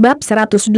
Bab 181,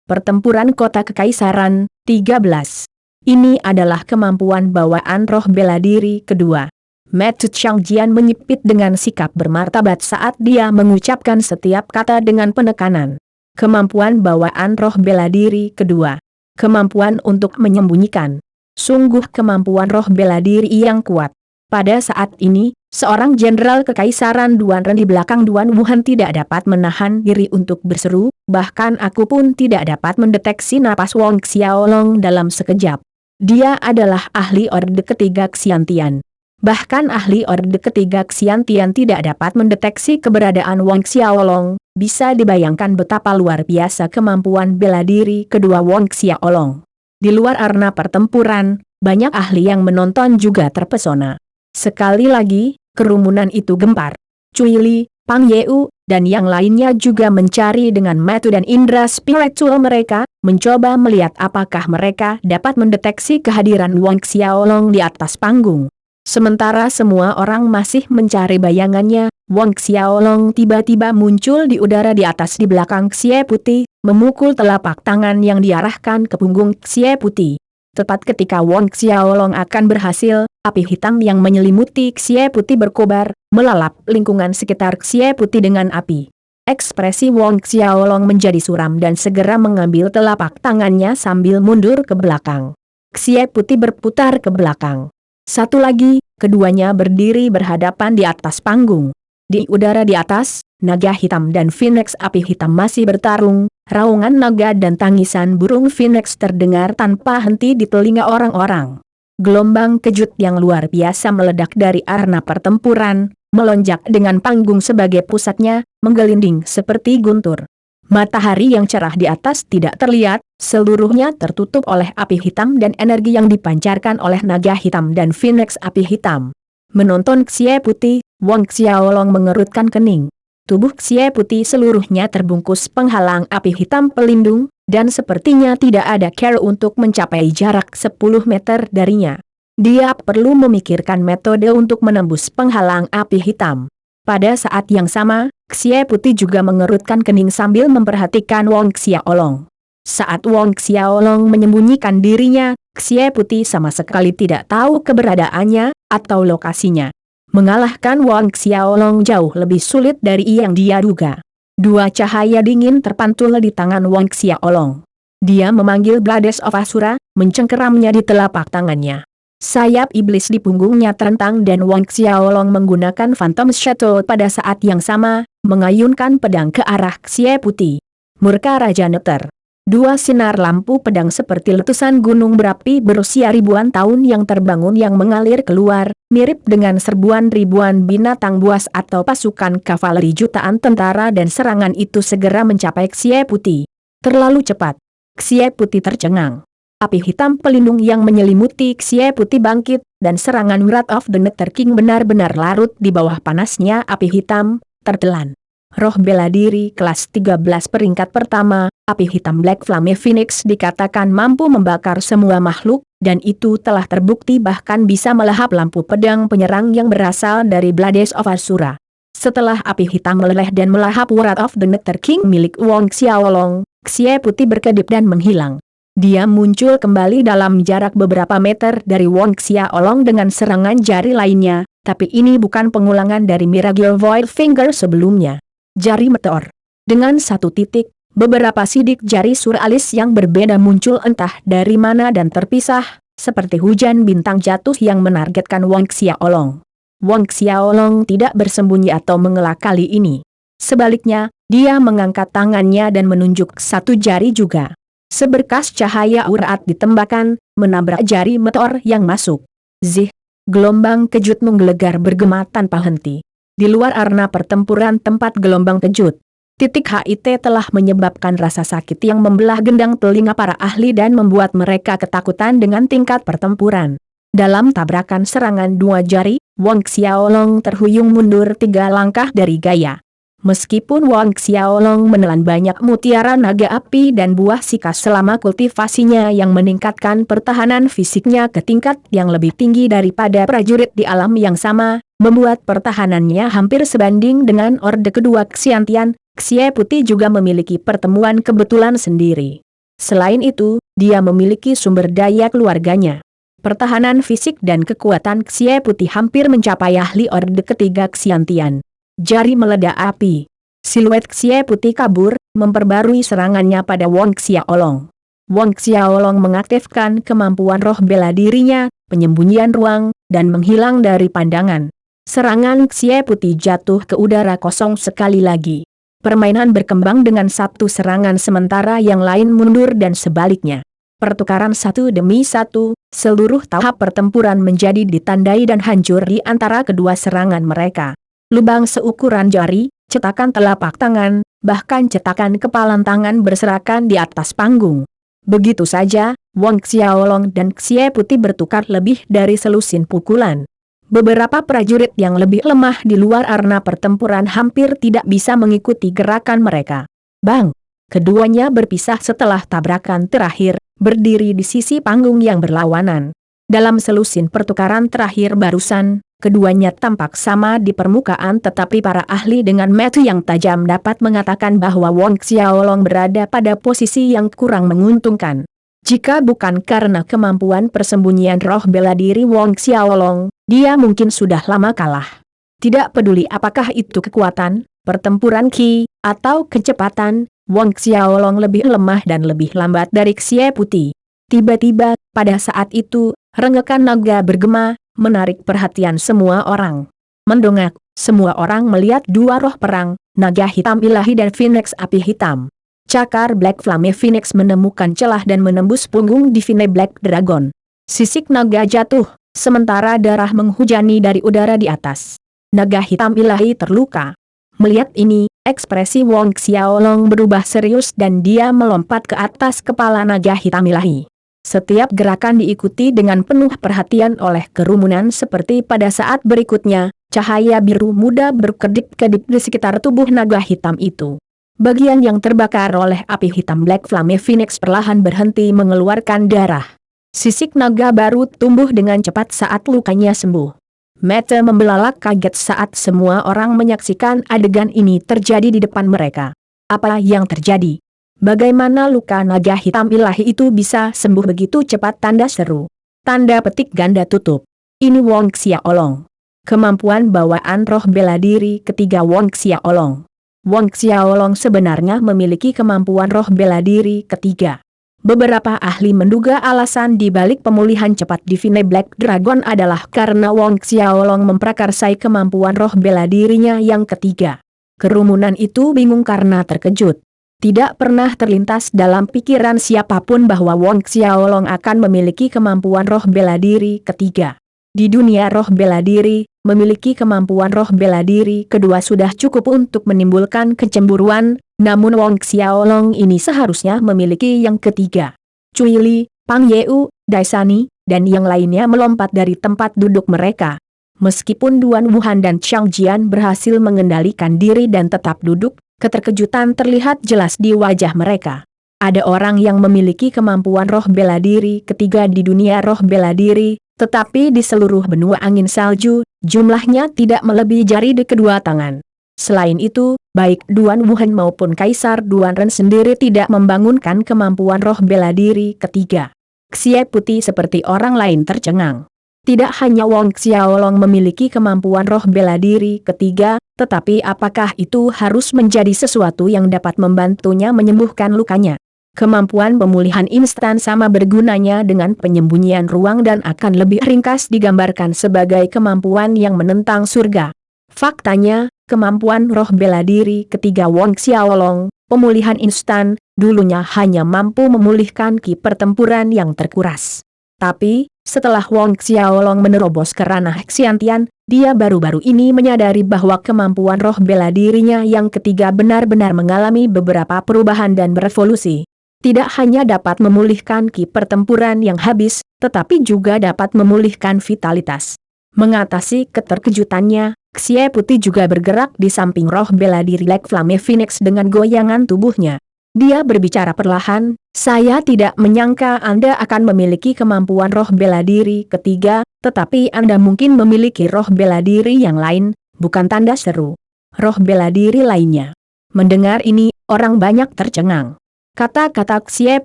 Pertempuran Kota Kekaisaran, 13. Ini adalah kemampuan bawaan roh bela diri kedua. Mata Chang Jian menyipit dengan sikap bermartabat saat dia mengucapkan setiap kata dengan penekanan. Kemampuan bawaan roh bela diri kedua. Kemampuan untuk menyembunyikan. Sungguh kemampuan roh bela diri yang kuat. Pada saat ini, seorang jenderal kekaisaran Duan Ren di belakang Duan Wuhan tidak dapat menahan diri untuk berseru, bahkan aku pun tidak dapat mendeteksi napas Wang Xiaolong dalam sekejap. Dia adalah ahli Orde Ketiga Xiantian. Bahkan ahli Orde Ketiga Xiantian tidak dapat mendeteksi keberadaan Wang Xiaolong, bisa dibayangkan betapa luar biasa kemampuan bela diri kedua Wang Xiaolong. Di luar arena pertempuran, banyak ahli yang menonton juga terpesona. Sekali lagi, kerumunan itu gempar. Cui Li, Pang Yeu, dan yang lainnya juga mencari dengan mata dan indera spiritual mereka, mencoba melihat apakah mereka dapat mendeteksi kehadiran Wang Xiaolong di atas panggung. Sementara semua orang masih mencari bayangannya, Wang Xiaolong tiba-tiba muncul di udara di atas di belakang Xie Putih, memukul telapak tangan yang diarahkan ke punggung Xie Putih. Tepat ketika Wang Xiaolong akan berhasil, api hitam yang menyelimuti Xie Putih berkobar, melalap lingkungan sekitar Xie Putih dengan api. Ekspresi Wang Xiaolong menjadi suram dan segera mengambil telapak tangannya sambil mundur ke belakang. Xie Putih berputar ke belakang. Satu lagi, keduanya berdiri berhadapan di atas panggung. Di udara di atas, naga hitam dan Phoenix api hitam masih bertarung. Raungan naga dan tangisan burung Phoenix terdengar tanpa henti di telinga orang-orang. Gelombang kejut yang luar biasa meledak dari arena pertempuran, melonjak dengan panggung sebagai pusatnya, menggelinding seperti guntur. Matahari yang cerah di atas tidak terlihat, seluruhnya tertutup oleh api hitam dan energi yang dipancarkan oleh naga hitam dan Phoenix api hitam. Menonton Xie Putih, Wang Xiaolong mengerutkan kening. Tubuh Xie Putih seluruhnya terbungkus penghalang api hitam pelindung, dan sepertinya tidak ada cara untuk mencapai jarak 10 meter darinya. Dia perlu memikirkan metode untuk menembus penghalang api hitam. Pada saat yang sama, Xie Putih juga mengerutkan kening sambil memperhatikan Wang Xiaolong. Saat Wang Xiaolong menyembunyikan dirinya, Xie Putih sama sekali tidak tahu keberadaannya atau lokasinya. Mengalahkan Wang Xiaolong jauh lebih sulit dari yang dia duga. Dua cahaya dingin terpantul di tangan Wang Xiaolong. Dia memanggil Blades of Asura, mencengkeramnya di telapak tangannya. Sayap iblis di punggungnya terentang dan Wang Xiaolong menggunakan Phantom Shuttle pada saat yang sama, mengayunkan pedang ke arah Xie Putih. Murka Raja Neter. Dua sinar lampu pedang seperti letusan gunung berapi berusia ribuan tahun yang terbangun yang mengalir keluar, mirip dengan serbuan ribuan binatang buas atau pasukan kavaleri jutaan tentara dan serangan itu segera mencapai Xie Putih. Terlalu cepat. Xie Putih tercengang. Api hitam pelindung yang menyelimuti Xie Putih bangkit, dan serangan Wrath of the Nether King benar-benar larut di bawah panasnya api hitam, tertelan. Roh bela diri kelas 13 peringkat pertama, api hitam Black Flame Phoenix dikatakan mampu membakar semua makhluk, dan itu telah terbukti bahkan bisa melahap lampu pedang penyerang yang berasal dari Blades of Asura. Setelah api hitam meleleh dan melahap Wrath of the Nether King milik Wang Xiaolong, Xie Putih berkedip dan menghilang. Dia muncul kembali dalam jarak beberapa meter dari Wang Xiaolong dengan serangan jari lainnya, tapi ini bukan pengulangan dari Miracle Void Finger sebelumnya. Jari meteor. Dengan satu titik, beberapa sidik jari suralis yang berbeda muncul entah dari mana dan terpisah, seperti hujan bintang jatuh yang menargetkan Wang Xiaolong. Wang Xiaolong tidak bersembunyi atau mengelak kali ini. Sebaliknya, dia mengangkat tangannya dan menunjuk satu jari juga. Seberkas cahaya urat ditembakkan, menabrak jari meteor yang masuk. Zih! Gelombang kejut menggelegar bergema tanpa henti. Di luar arena pertempuran tempat gelombang kejut, titik HIT telah menyebabkan rasa sakit yang membelah gendang telinga para ahli dan membuat mereka ketakutan dengan tingkat pertempuran. Dalam tabrakan serangan dua jari, Wang Xiaolong terhuyung mundur 3 langkah dari gaya. Meskipun Wang Xiaolong menelan banyak mutiara naga api dan buah sikas selama kultivasinya yang meningkatkan pertahanan fisiknya ke tingkat yang lebih tinggi daripada prajurit di alam yang sama, membuat pertahanannya hampir sebanding dengan Orde Kedua Xiantian, Xie Putih juga memiliki pertemuan kebetulan sendiri. Selain itu, dia memiliki sumber daya keluarganya. Pertahanan fisik dan kekuatan Xie Putih hampir mencapai ahli orde ketiga Xiantian. Jari meledak api. Siluet Xie Putih kabur, memperbarui serangannya pada Wong Xiaolong. Wong Xiaolong mengaktifkan kemampuan roh bela dirinya, penyembunyian ruang, dan menghilang dari pandangan. Serangan Xie Putih jatuh ke udara kosong sekali lagi. Permainan berkembang dengan satu serangan sementara yang lain mundur dan sebaliknya. Pertukaran satu demi satu, seluruh tahap pertempuran menjadi ditandai dan hancur di antara kedua serangan mereka. Lubang seukuran jari, cetakan telapak tangan, bahkan cetakan kepalan tangan berserakan di atas panggung. Begitu saja, Wong Xiaolong dan Xie Putih bertukar lebih dari selusin pukulan. Beberapa prajurit yang lebih lemah di luar arena pertempuran hampir tidak bisa mengikuti gerakan mereka. Bang! Keduanya berpisah setelah tabrakan terakhir, berdiri di sisi panggung yang berlawanan. Dalam selusin pertukaran terakhir barusan, keduanya tampak sama di permukaan, tetapi para ahli dengan mata yang tajam dapat mengatakan bahwa Wong Xiaolong berada pada posisi yang kurang menguntungkan. Jika bukan karena kemampuan persembunyian roh bela diri Wong Xiaolong, dia mungkin sudah lama kalah. Tidak peduli apakah itu kekuatan, pertempuran ki, atau kecepatan, Wong Xiaolong lebih lemah dan lebih lambat dari Xie Putih. Tiba-tiba, pada saat itu, rengekan naga bergema, menarik perhatian semua orang. Mendongak, semua orang melihat dua roh perang, naga hitam ilahi dan Phoenix api hitam. Cakar Black Flame Phoenix menemukan celah dan menembus punggung Divine Black Dragon. Sisik naga jatuh, sementara darah menghujani dari udara di atas. Naga hitam ilahi terluka. Melihat ini, ekspresi Wong Xiaolong berubah serius dan dia melompat ke atas kepala naga hitam ilahi. Setiap gerakan diikuti dengan penuh perhatian oleh kerumunan seperti pada saat berikutnya, cahaya biru muda berkedip-kedip di sekitar tubuh naga hitam itu. Bagian yang terbakar oleh api hitam Black Flame Phoenix perlahan berhenti mengeluarkan darah. Sisik naga baru tumbuh dengan cepat saat lukanya sembuh. Mata membelalak kaget saat semua orang menyaksikan adegan ini terjadi di depan mereka. Apa yang terjadi? Bagaimana luka naga hitam ilahi itu bisa sembuh begitu cepat? Tanda seru. Tanda petik ganda tutup. Ini Wong Xiaolong. Kemampuan bawaan roh bela diri ketiga Wong Xiaolong. Wong Xiaolong sebenarnya memiliki kemampuan roh bela diri ketiga. Beberapa ahli menduga alasan di balik pemulihan cepat Divine Black Dragon adalah karena Wong Xiaolong memprakarsai kemampuan roh bela dirinya yang ketiga. Kerumunan itu bingung karena terkejut. Tidak pernah terlintas dalam pikiran siapapun bahwa Wong Xiaolong akan memiliki kemampuan roh bela diri ketiga. Di dunia roh bela diri, memiliki kemampuan roh bela diri kedua sudah cukup untuk menimbulkan kecemburuan, namun Wong Xiaolong ini seharusnya memiliki yang ketiga. Cui Li, Pang Yeu, Daisani, dan yang lainnya melompat dari tempat duduk mereka. Meskipun Duan Wuhan dan Chang Jian berhasil mengendalikan diri dan tetap duduk, keterkejutan terlihat jelas di wajah mereka. Ada orang yang memiliki kemampuan roh bela diri ketiga di dunia roh bela diri, tetapi di seluruh benua angin salju, jumlahnya tidak melebihi jari di kedua tangan. Selain itu, baik Duan Wuhan maupun Kaisar Duan Ren sendiri tidak membangunkan kemampuan roh bela diri ketiga. Xie Putih seperti orang lain tercengang. Tidak hanya Wong Xiaolong memiliki kemampuan roh bela diri ketiga, tetapi apakah itu harus menjadi sesuatu yang dapat membantunya menyembuhkan lukanya? Kemampuan pemulihan instan sama bergunanya dengan penyembunyian ruang dan akan lebih ringkas digambarkan sebagai kemampuan yang menentang surga. Faktanya, kemampuan roh bela diri ketiga Wong Xiaolong, pemulihan instan, dulunya hanya mampu memulihkan ki pertempuran yang terkuras. Tapi, setelah Wong Xiaolong menerobos ke ranah Xiantian, dia baru-baru ini menyadari bahwa kemampuan roh bela dirinya yang ketiga benar-benar mengalami beberapa perubahan dan berevolusi. Tidak hanya dapat memulihkan ki pertempuran yang habis, tetapi juga dapat memulihkan vitalitas. Mengatasi keterkejutannya, Xie Putih juga bergerak di samping roh bela diri Black Flame Phoenix dengan goyangan tubuhnya. Dia berbicara perlahan, "Saya tidak menyangka Anda akan memiliki kemampuan roh bela diri ketiga, tetapi Anda mungkin memiliki roh bela diri yang lain, bukan?" Tanda seru. Roh bela diri lainnya. Mendengar ini, orang banyak tercengang. Kata-kata Xie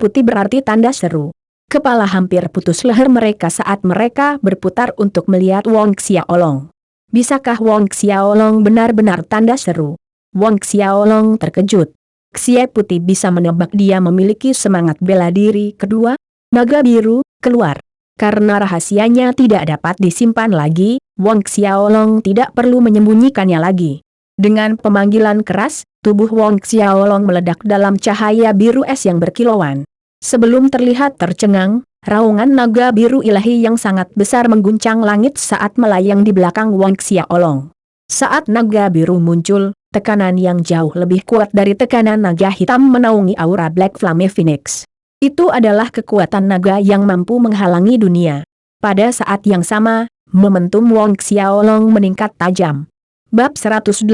Putih berarti tanda seru. Kepala hampir putus leher mereka saat mereka berputar untuk melihat Wong Xiaolong. Bisakah Wong Xiaolong benar-benar tanda seru? Wong Xiaolong terkejut. Xie Putih bisa menebak dia memiliki semangat bela diri kedua. Naga biru, keluar. Karena rahasianya tidak dapat disimpan lagi, Wong Xiaolong tidak perlu menyembunyikannya lagi. Dengan pemanggilan keras, tubuh Wong Xiaolong meledak dalam cahaya biru es yang berkilauan. Sebelum terlihat tercengang, raungan naga biru ilahi yang sangat besar mengguncang langit saat melayang di belakang Wong Xiaolong. Saat naga biru muncul, tekanan yang jauh lebih kuat dari tekanan naga hitam menaungi aura Black Flame Phoenix. Itu adalah kekuatan naga yang mampu menghalangi dunia. Pada saat yang sama, momentum Wong Xiaolong meningkat tajam. Bab 182,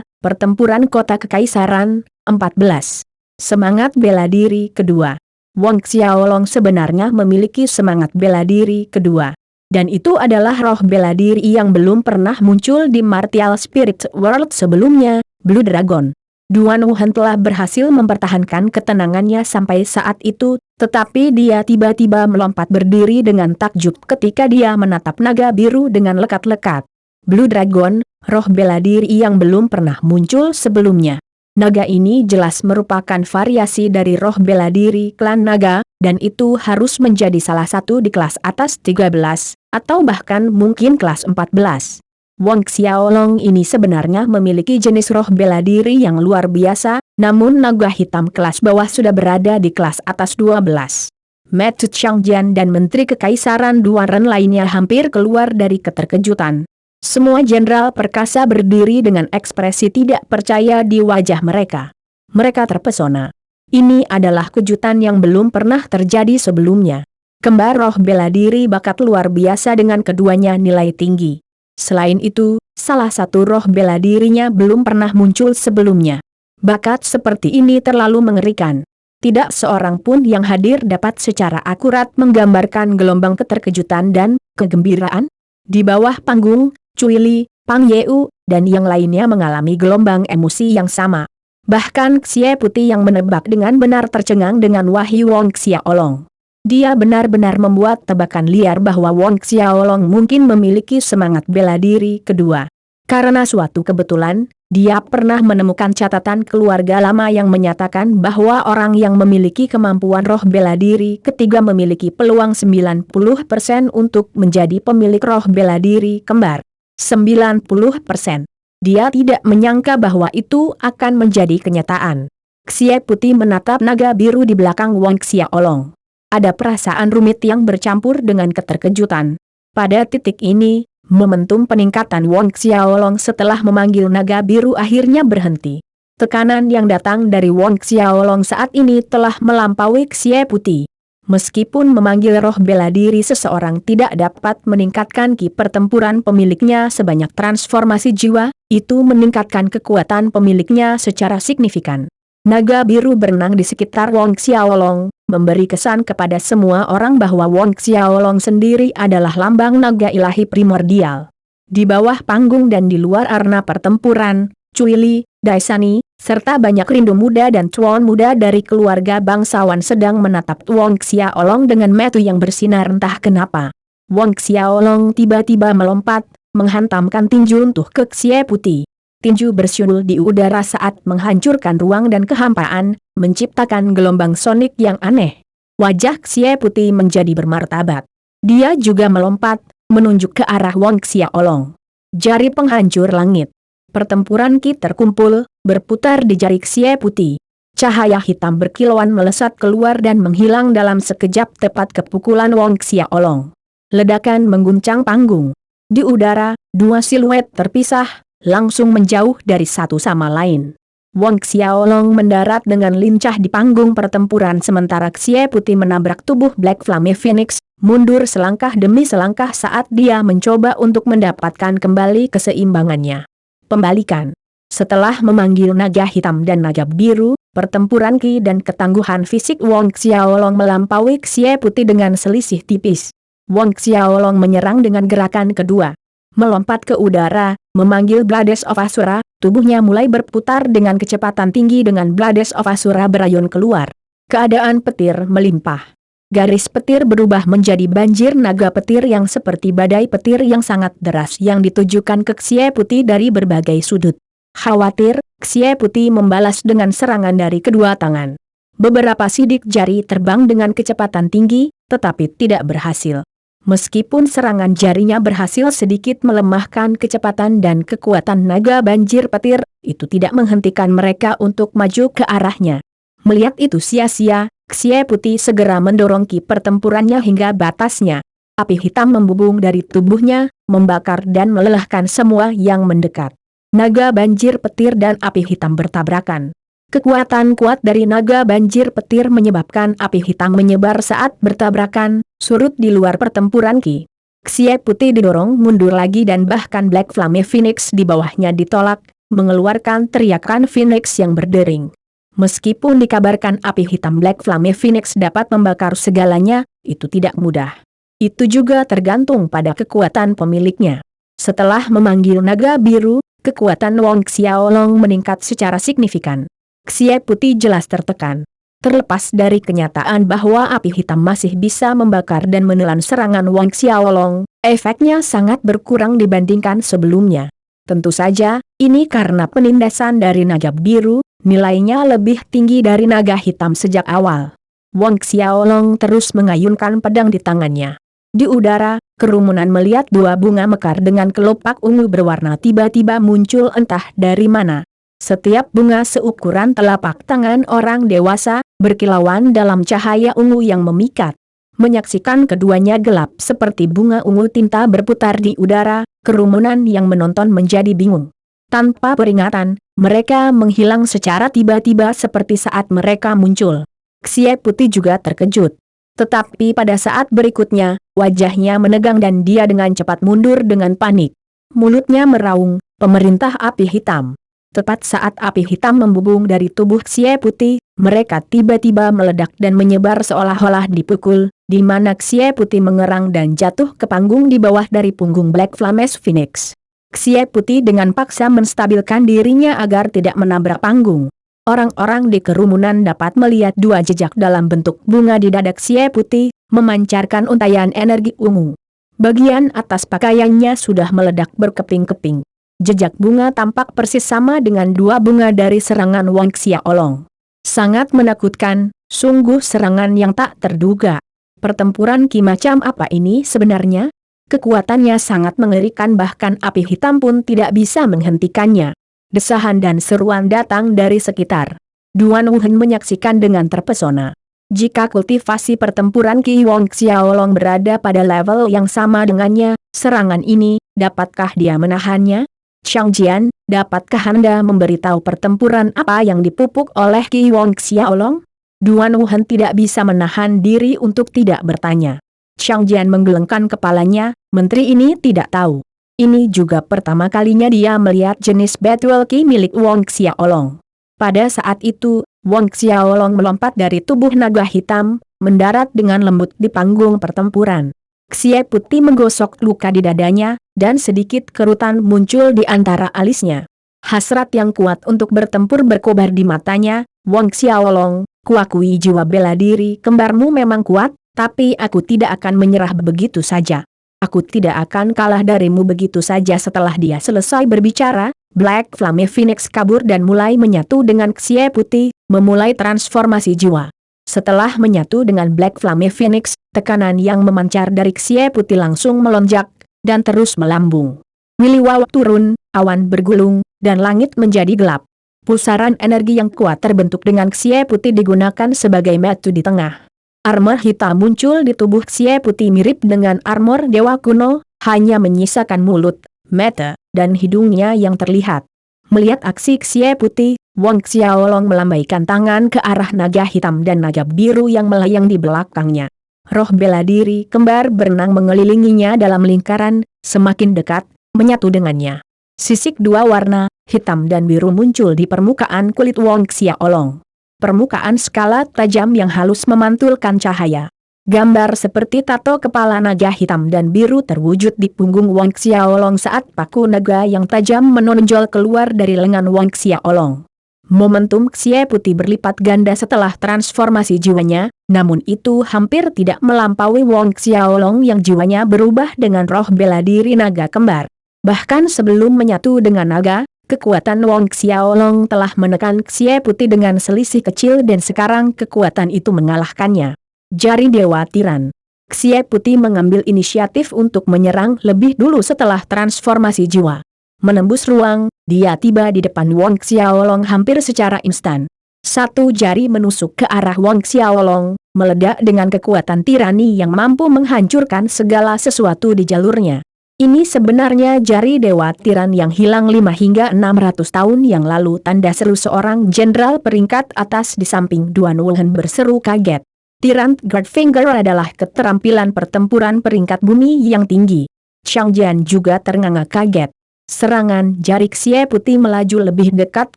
Pertempuran Kota Kekaisaran, 14. Semangat bela diri kedua. Wong Xiaolong sebenarnya memiliki semangat bela diri kedua. Dan itu adalah roh bela diri yang belum pernah muncul di Martial Spirit World sebelumnya, Blue Dragon. Duan Wuhan telah berhasil mempertahankan ketenangannya sampai saat itu, tetapi dia tiba-tiba melompat berdiri dengan takjub ketika dia menatap naga biru dengan lekat-lekat. Blue Dragon, roh bela diri yang belum pernah muncul sebelumnya. Naga ini jelas merupakan variasi dari roh bela diri klan naga, dan itu harus menjadi salah satu di kelas atas 13, atau bahkan mungkin kelas 14. Wong Xiaolong ini sebenarnya memiliki jenis roh bela diri yang luar biasa, namun naga hitam kelas bawah sudah berada di kelas atas 12. Matu Changjian dan Menteri Kekaisaran Duan Ren lainnya hampir keluar dari keterkejutan. Semua jenderal perkasa berdiri dengan ekspresi tidak percaya di wajah mereka. Mereka terpesona. Ini adalah kejutan yang belum pernah terjadi sebelumnya. Kembar roh bela diri bakat luar biasa dengan keduanya nilai tinggi. Selain itu, salah satu roh bela dirinya belum pernah muncul sebelumnya. Bakat seperti ini terlalu mengerikan. Tidak seorang pun yang hadir dapat secara akurat menggambarkan gelombang keterkejutan dan kegembiraan. Di bawah panggung, Cui Li, Pang Yeu, dan yang lainnya mengalami gelombang emosi yang sama. Bahkan Xie Putih yang menebak dengan benar tercengang dengan wahyu Wong Xiaolong. Dia benar-benar membuat tebakan liar bahwa Wong Xiaolong mungkin memiliki semangat bela diri kedua. Karena suatu kebetulan, dia pernah menemukan catatan keluarga lama yang menyatakan bahwa orang yang memiliki kemampuan roh bela diri ketiga memiliki peluang 90% untuk menjadi pemilik roh bela diri kembar. 90%. Dia tidak menyangka bahwa itu akan menjadi kenyataan. Xie Putih menatap naga biru di belakang Wong Xiaolong. Ada perasaan rumit yang bercampur dengan keterkejutan. Pada titik ini, momentum peningkatan Wong Xiaolong setelah memanggil naga biru akhirnya berhenti. Tekanan yang datang dari Wong Xiaolong saat ini telah melampaui Xie Putih. Meskipun memanggil roh bela diri seseorang tidak dapat meningkatkan ki pertempuran pemiliknya sebanyak transformasi jiwa, itu meningkatkan kekuatan pemiliknya secara signifikan. Naga biru berenang di sekitar Wong Xiaolong, memberi kesan kepada semua orang bahwa Wong Xiaolong sendiri adalah lambang naga ilahi primordial. Di bawah panggung dan di luar arena pertempuran, Cui Li, Daisani, serta banyak rindu muda dan tuan muda dari keluarga bangsawan sedang menatap Wong Xiaolong dengan mata yang bersinar entah kenapa. Wong Xiaolong tiba-tiba melompat, menghantamkan tinju runtuh ke Xie Putih. Tinju bersyul di udara saat menghancurkan ruang dan kehampaan, menciptakan gelombang sonik yang aneh. Wajah Xie Putih menjadi bermartabat. Dia juga melompat, menunjuk ke arah Wong Xiaolong. Jari penghancur langit. Pertempuran ki terkumpul, berputar di jari Xie Putih. Cahaya hitam berkilauan melesat keluar dan menghilang dalam sekejap tepat ke pukulan Wong Xiaolong. Ledakan mengguncang panggung. Di udara, dua siluet terpisah, langsung menjauh dari satu sama lain. Wong Xiaolong mendarat dengan lincah di panggung pertempuran sementara Xie Putih menabrak tubuh Black Flame Phoenix, mundur selangkah demi selangkah saat dia mencoba untuk mendapatkan kembali keseimbangannya. Pembalikan. Setelah memanggil naga hitam dan naga biru, pertempuran ki dan ketangguhan fisik Wong Xiaolong melampaui Xie Putih dengan selisih tipis. Wong Xiaolong menyerang dengan gerakan kedua. Melompat ke udara, memanggil Blades of Asura, tubuhnya mulai berputar dengan kecepatan tinggi dengan Blades of Asura berayun keluar. Keadaan petir melimpah. Garis petir berubah menjadi banjir naga petir yang seperti badai petir yang sangat deras yang ditujukan ke Xie Putih dari berbagai sudut. Khawatir, Xie Putih membalas dengan serangan dari kedua tangan. Beberapa sidik jari terbang dengan kecepatan tinggi, tetapi tidak berhasil. Meskipun serangan jarinya berhasil sedikit melemahkan kecepatan dan kekuatan naga banjir petir, itu tidak menghentikan mereka untuk maju ke arahnya. Melihat itu sia-sia, Xie Putih segera mendorong ki pertempurannya hingga batasnya. Api hitam membubung dari tubuhnya, membakar dan melelahkan semua yang mendekat. Naga banjir petir dan api hitam bertabrakan. Kekuatan kuat dari naga banjir petir menyebabkan api hitam menyebar saat bertabrakan, surut di luar pertempuran ki. Xie Putih didorong mundur lagi dan bahkan Black Flame Phoenix di bawahnya ditolak, mengeluarkan teriakan Phoenix yang berdering. Meskipun dikabarkan api hitam Black Flame Phoenix dapat membakar segalanya, itu tidak mudah. Itu juga tergantung pada kekuatan pemiliknya. Setelah memanggil naga biru, kekuatan Wang Xiaolong meningkat secara signifikan. Xie Putih jelas tertekan. Terlepas dari kenyataan bahwa api hitam masih bisa membakar dan menelan serangan Wang Xiaolong, efeknya sangat berkurang dibandingkan sebelumnya. Tentu saja, ini karena penindasan dari naga biru, nilainya lebih tinggi dari naga hitam sejak awal. Wang Xiaolong terus mengayunkan pedang di tangannya. Di udara, kerumunan melihat dua bunga mekar dengan kelopak ungu berwarna tiba-tiba muncul entah dari mana. Setiap bunga seukuran telapak tangan orang dewasa, berkilauan dalam cahaya ungu yang memikat. Menyaksikan keduanya gelap seperti bunga ungu tinta berputar di udara, kerumunan yang menonton menjadi bingung. Tanpa peringatan, mereka menghilang secara tiba-tiba seperti saat mereka muncul. Xie Putih juga terkejut. Tetapi pada saat berikutnya, wajahnya menegang dan dia dengan cepat mundur dengan panik. Mulutnya meraung, "Pemerintah api hitam." Tepat saat api hitam membubung dari tubuh Xie Putih, mereka tiba-tiba meledak dan menyebar seolah-olah dipukul, di mana Xie Putih mengerang dan jatuh ke panggung di bawah dari punggung Black Flame Phoenix. Xie Putih dengan paksa menstabilkan dirinya agar tidak menabrak panggung. Orang-orang di kerumunan dapat melihat dua jejak dalam bentuk bunga di dada Xie Putih, memancarkan untaian energi ungu. Bagian atas pakaiannya sudah meledak berkeping-keping. Jejak bunga tampak persis sama dengan dua bunga dari serangan Wang Xiaolong. Sangat menakutkan, sungguh serangan yang tak terduga. Pertempuran ki macam apa ini sebenarnya? Kekuatannya sangat mengerikan bahkan api hitam pun tidak bisa menghentikannya. Desahan dan seruan datang dari sekitar. Duan Wuhan menyaksikan dengan terpesona. Jika kultivasi pertempuran Ki Wang Xiaolong berada pada level yang sama dengannya, serangan ini, dapatkah dia menahannya? Chang Jian, dapatkah Anda memberitahu pertempuran apa yang dipupuk oleh Ki Wang Xiaolong? Duan Wuhan tidak bisa menahan diri untuk tidak bertanya. Chang Jian menggelengkan kepalanya, menteri ini tidak tahu. Ini juga pertama kalinya dia melihat jenis Battle Ki milik Wang Xiaolong. Pada saat itu, Wang Xiaolong melompat dari tubuh naga hitam, mendarat dengan lembut di panggung pertempuran. Xie Putih menggosok luka di dadanya, dan sedikit kerutan muncul di antara alisnya. Hasrat yang kuat untuk bertempur berkobar di matanya. Wang Xiaolong, kuakui jiwa bela diri kembarmu memang kuat, tapi aku tidak akan menyerah begitu saja. Aku tidak akan kalah darimu begitu saja. Setelah dia selesai berbicara, Black Flame Phoenix kabur dan mulai menyatu dengan Xie Putih, memulai transformasi jiwa. Setelah menyatu dengan Black Flame Phoenix, tekanan yang memancar dari Xie Putih langsung melonjak, dan terus melambung. Wiliwawak turun, awan bergulung, dan langit menjadi gelap. Pusaran energi yang kuat terbentuk dengan Xie Putih digunakan sebagai metu di tengah. Armor hitam muncul di tubuh Xie Putih mirip dengan armor dewa kuno, hanya menyisakan mulut, mata, dan hidungnya yang terlihat. Melihat aksi Xie Putih, Wang Xiaolong melambaikan tangan ke arah naga hitam dan naga biru yang melayang di belakangnya. Roh bela diri kembar berenang mengelilinginya dalam lingkaran, semakin dekat, menyatu dengannya. Sisik dua warna, hitam dan biru muncul di permukaan kulit Wang Xiaolong. Permukaan skala tajam yang halus memantulkan cahaya. Gambar seperti tato kepala naga hitam dan biru terwujud di punggung Wang Xiaolong saat paku naga yang tajam menonjol keluar dari lengan Wang Xiaolong. Momentum Xie Putih berlipat ganda setelah transformasi jiwanya, namun itu hampir tidak melampaui Wang Xiaolong yang jiwanya berubah dengan roh bela diri naga kembar. Bahkan sebelum menyatu dengan naga, kekuatan Wang Xiaolong telah menekan Xie Putih dengan selisih kecil dan sekarang kekuatan itu mengalahkannya. Jari Dewa Tiran. Xie Putih mengambil inisiatif untuk menyerang lebih dulu setelah transformasi jiwa. Menembus ruang, dia tiba di depan Wang Xiaolong hampir secara instan. Satu jari menusuk ke arah Wang Xiaolong, meledak dengan kekuatan tirani yang mampu menghancurkan segala sesuatu di jalurnya. Ini sebenarnya jari Dewa Tiran yang hilang 5 hingga 600 tahun yang lalu, tanda seru seorang jenderal peringkat atas di samping Duan Wuhan berseru kaget. Tirant Guard Finger adalah keterampilan pertempuran peringkat bumi yang tinggi. Chang Jian juga ternganga kaget. Serangan jari Xie Putih melaju lebih dekat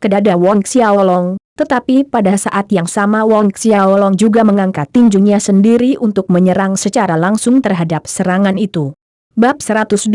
ke dada Wang Xiaolong, tetapi pada saat yang sama Wang Xiaolong juga mengangkat tinjunya sendiri untuk menyerang secara langsung terhadap serangan itu. Bab 183,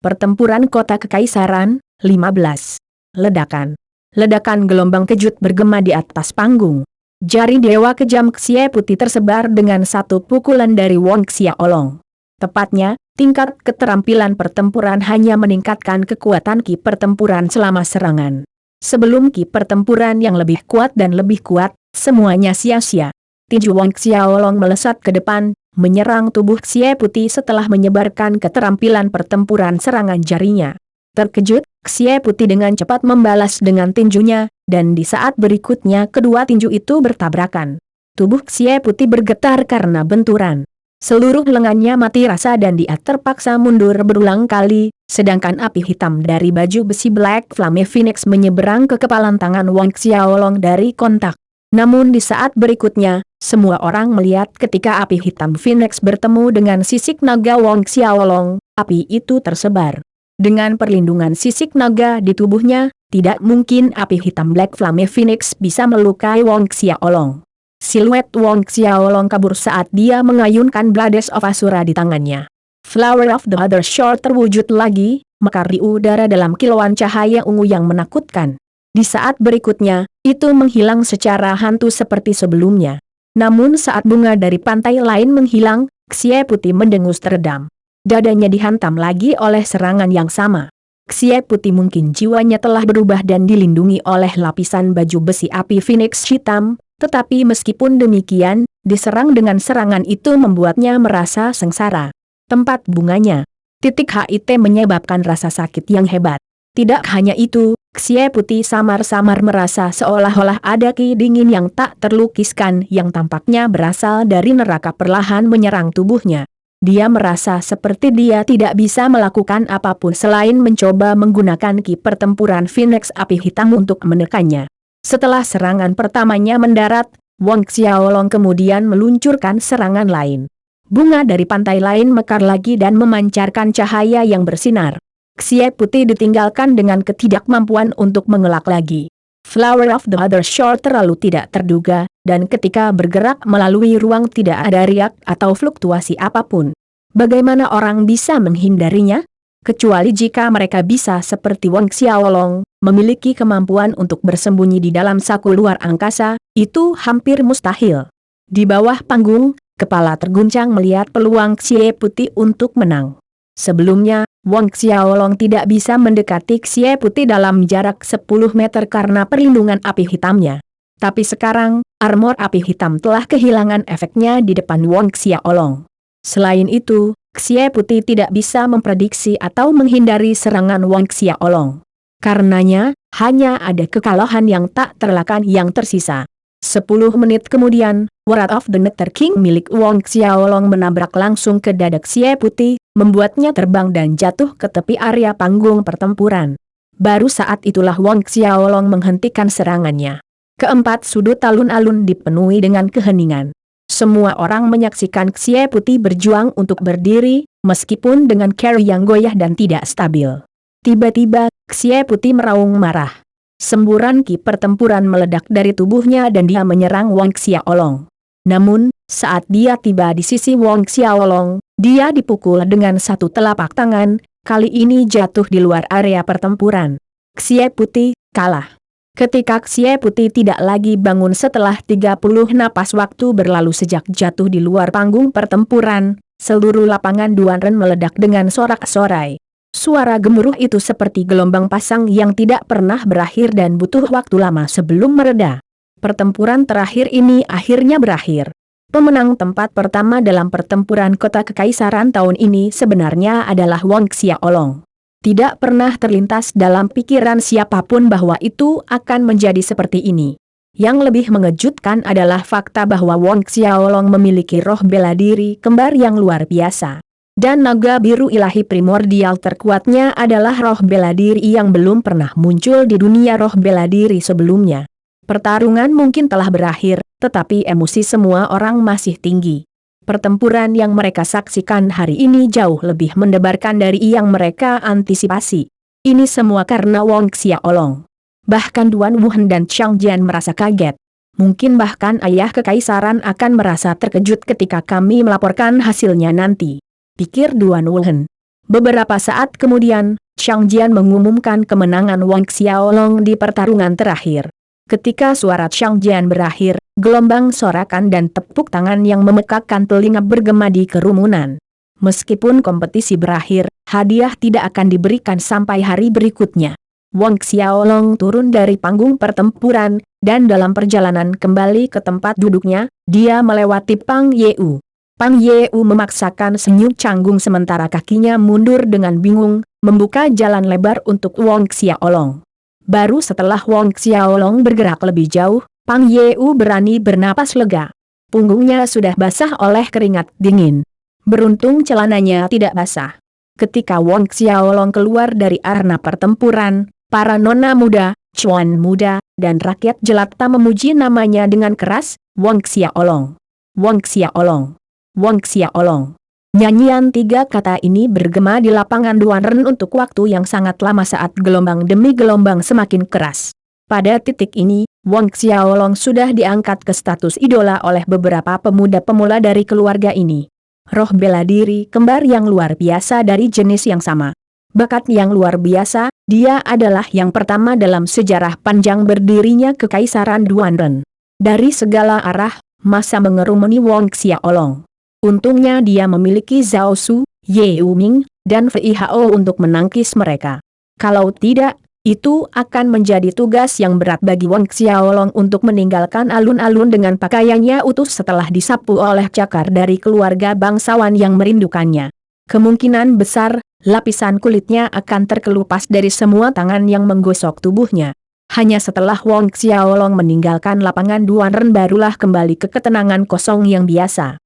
Pertempuran Kota Kekaisaran, 15. Ledakan. Ledakan gelombang kejut bergema di atas panggung. Jari dewa kejam Xie Putih tersebar dengan satu pukulan dari Wang Xiaolong. Tepatnya, tingkat keterampilan pertempuran hanya meningkatkan kekuatan ki pertempuran selama serangan. Sebelum ki pertempuran yang lebih kuat dan lebih kuat, semuanya sia-sia. Tinju Wang Xiaolong melesat ke depan, menyerang tubuh Xie Putih setelah menyebarkan keterampilan pertempuran serangan jarinya. Terkejut, Xie Putih dengan cepat membalas dengan tinjunya, dan di saat berikutnya kedua tinju itu bertabrakan. Tubuh Xie Putih bergetar karena benturan. Seluruh lengannya mati rasa dan dia terpaksa mundur berulang kali, sedangkan api hitam dari baju besi Black Flame Phoenix menyeberang ke kepalan tangan Wang Xiaolong dari kontak. Namun di saat berikutnya, semua orang melihat ketika api hitam Phoenix bertemu dengan sisik naga Wang Xiaolong, api itu tersebar. Dengan perlindungan sisik naga di tubuhnya, tidak mungkin api hitam Black Flame Phoenix bisa melukai Wang Xiaolong. Siluet Wang Xiaolong kabur saat dia mengayunkan Blades of Asura di tangannya. Flower of the Other Shore terwujud lagi, mekar di udara dalam kilauan cahaya ungu yang menakutkan. Di saat berikutnya, itu menghilang secara hantu seperti sebelumnya. Namun saat bunga dari pantai lain menghilang, Xie Putih mendengus teredam. Dadanya dihantam lagi oleh serangan yang sama. Xie Putih mungkin jiwanya telah berubah dan dilindungi oleh lapisan baju besi api Phoenix hitam, tetapi meskipun demikian, diserang dengan serangan itu membuatnya merasa sengsara. Tempat bunganya. Titik HIT menyebabkan rasa sakit yang hebat. Tidak hanya itu, Xie Putih samar-samar merasa seolah-olah ada ki dingin yang tak terlukiskan yang tampaknya berasal dari neraka perlahan menyerang tubuhnya. Dia merasa seperti dia tidak bisa melakukan apapun selain mencoba menggunakan ki pertempuran Phoenix api hitam untuk menekannya. Setelah serangan pertamanya mendarat, Wang Xiaolong kemudian meluncurkan serangan lain. Bunga dari pantai lain mekar lagi dan memancarkan cahaya yang bersinar. Xie Putih ditinggalkan dengan ketidakmampuan untuk mengelak lagi. Flower of the Other Shore terlalu tidak terduga, dan ketika bergerak melalui ruang tidak ada riak atau fluktuasi apapun. Bagaimana orang bisa menghindarinya? Kecuali jika mereka bisa seperti Wang Xiaolong, memiliki kemampuan untuk bersembunyi di dalam saku luar angkasa, itu hampir mustahil. Di bawah panggung, kepala terguncang melihat peluang Xie Putih untuk menang. Sebelumnya, Wang Xiaolong tidak bisa mendekati Xie Putih dalam jarak 10 meter karena perlindungan api hitamnya. Tapi sekarang, armor api hitam telah kehilangan efeknya di depan Wang Xiaolong. Selain itu, Xie Putih tidak bisa memprediksi atau menghindari serangan Wang Xiaolong. Karenanya, hanya ada kekalahan yang tak terelakkan yang tersisa. 10 menit kemudian, Wrath of the Nether King milik Wang Xiaolong menabrak langsung ke dada Xie Putih, membuatnya terbang dan jatuh ke tepi area panggung pertempuran. Baru saat itulah Wang Xiaolong menghentikan serangannya. Keempat sudut alun-alun dipenuhi dengan keheningan. Semua orang menyaksikan Xie Putih berjuang untuk berdiri, meskipun dengan cara yang goyah dan tidak stabil. Tiba-tiba, Xie Putih meraung marah. Semburan ki pertempuran meledak dari tubuhnya dan dia menyerang Wang Xiaolong. Namun, saat dia tiba di sisi Wong Xiaolong, dia dipukul dengan satu telapak tangan, kali ini jatuh di luar area pertempuran. Xie Putih kalah. Ketika Xie Putih tidak lagi bangun setelah 30 napas waktu berlalu sejak jatuh di luar panggung pertempuran, seluruh lapangan Duanren meledak dengan sorak-sorai. Suara gemuruh itu seperti gelombang pasang yang tidak pernah berakhir dan butuh waktu lama sebelum mereda. Pertempuran terakhir ini akhirnya berakhir. Pemenang tempat pertama dalam pertempuran kota kekaisaran tahun ini sebenarnya adalah Wong Xiaolong. Tidak pernah terlintas dalam pikiran siapapun bahwa itu akan menjadi seperti ini. Yang lebih mengejutkan adalah fakta bahwa Wong Xiaolong memiliki roh bela diri kembar yang luar biasa. Dan naga biru ilahi primordial terkuatnya adalah roh bela diri yang belum pernah muncul di dunia roh bela diri sebelumnya. Pertarungan mungkin telah berakhir, tetapi emosi semua orang masih tinggi. Pertempuran yang mereka saksikan hari ini jauh lebih mendebarkan dari yang mereka antisipasi. Ini semua karena Wong Xiaolong. Bahkan Duan Wuhan dan Chang Jian merasa kaget. Mungkin bahkan ayah kekaisaran akan merasa terkejut ketika kami melaporkan hasilnya nanti, pikir Duan Wuhan. Beberapa saat kemudian, Chang Jian mengumumkan kemenangan Wong Xiaolong di pertarungan terakhir. Ketika suara Chang Jian berakhir, gelombang sorakan dan tepuk tangan yang memekakkan telinga bergema di kerumunan. Meskipun kompetisi berakhir, hadiah tidak akan diberikan sampai hari berikutnya. Wong Xiaolong turun dari panggung pertempuran, dan dalam perjalanan kembali ke tempat duduknya, dia melewati Pang Yeu. Pang Yeu memaksakan senyum canggung sementara kakinya mundur dengan bingung, membuka jalan lebar untuk Wong Xiaolong. Baru setelah Wong Xiaolong bergerak lebih jauh, Pang Yeu berani bernapas lega. Punggungnya sudah basah oleh keringat dingin. Beruntung celananya tidak basah. Ketika Wong Xiaolong keluar dari arena pertempuran, para nona muda, cuan muda, dan rakyat jelata memuji namanya dengan keras, Wong Xiaolong. Wong Xiaolong. Wong Xiaolong. Nyanyian tiga kata ini bergema di lapangan Duanren untuk waktu yang sangat lama saat gelombang demi gelombang semakin keras. Pada titik ini, Wong Xiaolong sudah diangkat ke status idola oleh beberapa pemuda pemula dari keluarga ini. Roh bela diri kembar yang luar biasa dari jenis yang sama. Bakat yang luar biasa, dia adalah yang pertama dalam sejarah panjang berdirinya kekaisaran Duanren. Dari segala arah, massa mengerumuni Wong Xiaolong. Untungnya dia memiliki Zhao Su, Ye Uming, dan Fei Hao untuk menangkis mereka. Kalau tidak, itu akan menjadi tugas yang berat bagi Wong Xiaolong untuk meninggalkan alun-alun dengan pakaiannya utuh setelah disapu oleh cakar dari keluarga bangsawan yang merindukannya. Kemungkinan besar, lapisan kulitnya akan terkelupas dari semua tangan yang menggosok tubuhnya. Hanya setelah Wong Xiaolong meninggalkan lapangan Duanren barulah kembali ke ketenangan kosong yang biasa.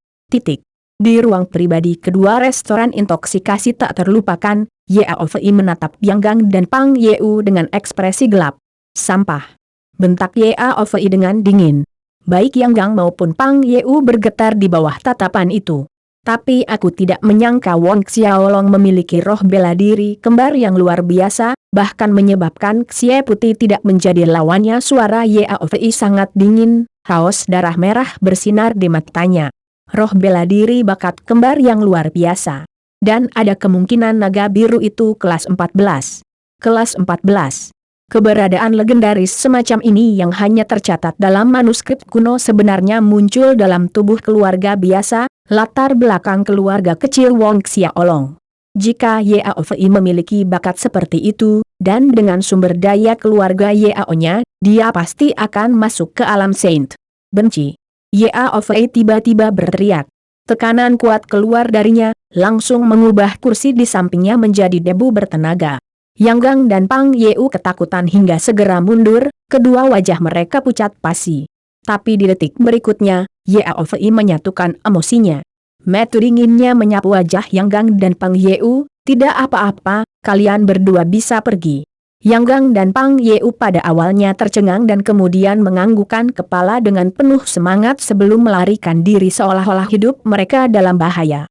Di ruang pribadi kedua restoran intoksikasi tak terlupakan, Yao Fei menatap Yang Gang dan Pang Yeu dengan ekspresi gelap. Sampah, bentak Yao Fei dengan dingin. Baik Yang Gang maupun Pang Yeu bergetar di bawah tatapan itu. Tapi aku tidak menyangka Wong Xiaolong memiliki roh bela diri kembar yang luar biasa, bahkan menyebabkan Xie Putih tidak menjadi lawannya. Suara Yao Fei sangat dingin, haus darah merah bersinar di matanya. Roh bela diri bakat kembar yang luar biasa. Dan ada kemungkinan naga biru itu kelas 14. Kelas 14. Keberadaan legendaris semacam ini yang hanya tercatat dalam manuskrip kuno sebenarnya muncul dalam tubuh keluarga biasa, latar belakang keluarga kecil Wong Xiaolong. Jika Yao Fei memiliki bakat seperti itu, dan dengan sumber daya keluarga Yao-nya, dia pasti akan masuk ke alam Saint. Benci. Yao Fei tiba-tiba berteriak. Tekanan kuat keluar darinya, langsung mengubah kursi di sampingnya menjadi debu bertenaga. Yang Gang dan Pang Yeu ketakutan hingga segera mundur, kedua wajah mereka pucat pasi. Tapi di detik berikutnya, Yao Fei menyatukan emosinya. Mata dinginnya menyapu wajah Yang Gang dan Pang Yeu, tidak apa-apa, kalian berdua bisa pergi. Yang Gang dan Pang Yeu pada awalnya tercengang dan kemudian menganggukkan kepala dengan penuh semangat sebelum melarikan diri seolah-olah hidup mereka dalam bahaya.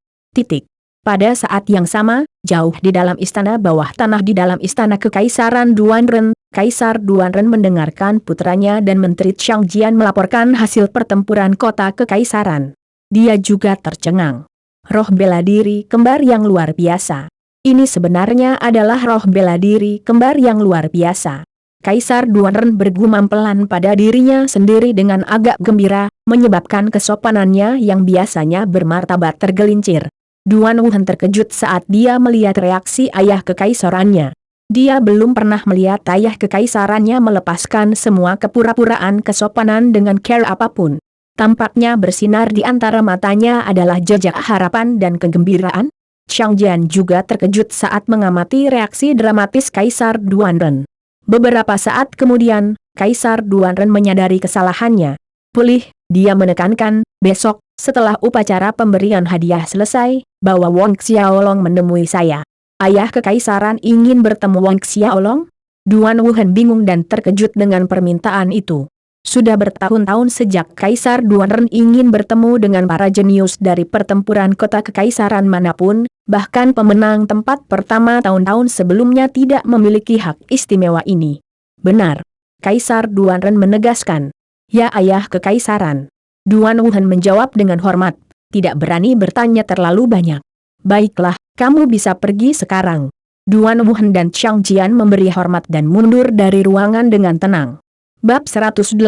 Pada saat yang sama, jauh di dalam istana bawah tanah di dalam istana kekaisaran Duanren, Kaisar Duanren mendengarkan putranya dan Menteri Changjian melaporkan hasil pertempuran kota kekaisaran. Dia juga tercengang. Roh bela diri kembar yang luar biasa. Ini sebenarnya adalah roh bela diri kembar yang luar biasa. Kaisar Duanren bergumam pelan pada dirinya sendiri dengan agak gembira, menyebabkan kesopanannya yang biasanya bermartabat tergelincir. Duan Wuhan terkejut saat dia melihat reaksi ayah kekaisarannya. Dia belum pernah melihat ayah kekaisarannya melepaskan semua kepura-puraan kesopanan dengan care apapun. Tampaknya bersinar di antara matanya adalah jejak harapan dan kegembiraan. Changjian juga terkejut saat mengamati reaksi dramatis Kaisar Duanren. Beberapa saat kemudian, Kaisar Duanren menyadari kesalahannya. Pulih, dia menekankan, besok, setelah upacara pemberian hadiah selesai, bawa Wang Xiaolong menemui saya. Ayah kekaisaran ingin bertemu Wang Xiaolong? Duan Wuhan bingung dan terkejut dengan permintaan itu. Sudah bertahun-tahun sejak Kaisar Duanren ingin bertemu dengan para jenius dari pertempuran kota kekaisaran manapun, bahkan pemenang tempat pertama tahun-tahun sebelumnya tidak memiliki hak istimewa ini. Benar. Kaisar Duanren menegaskan. Ya ayah kekaisaran. Duan Wuhan menjawab dengan hormat, tidak berani bertanya terlalu banyak. Baiklah, kamu bisa pergi sekarang. Duan Wuhan dan Changjian memberi hormat dan mundur dari ruangan dengan tenang. Bab 184,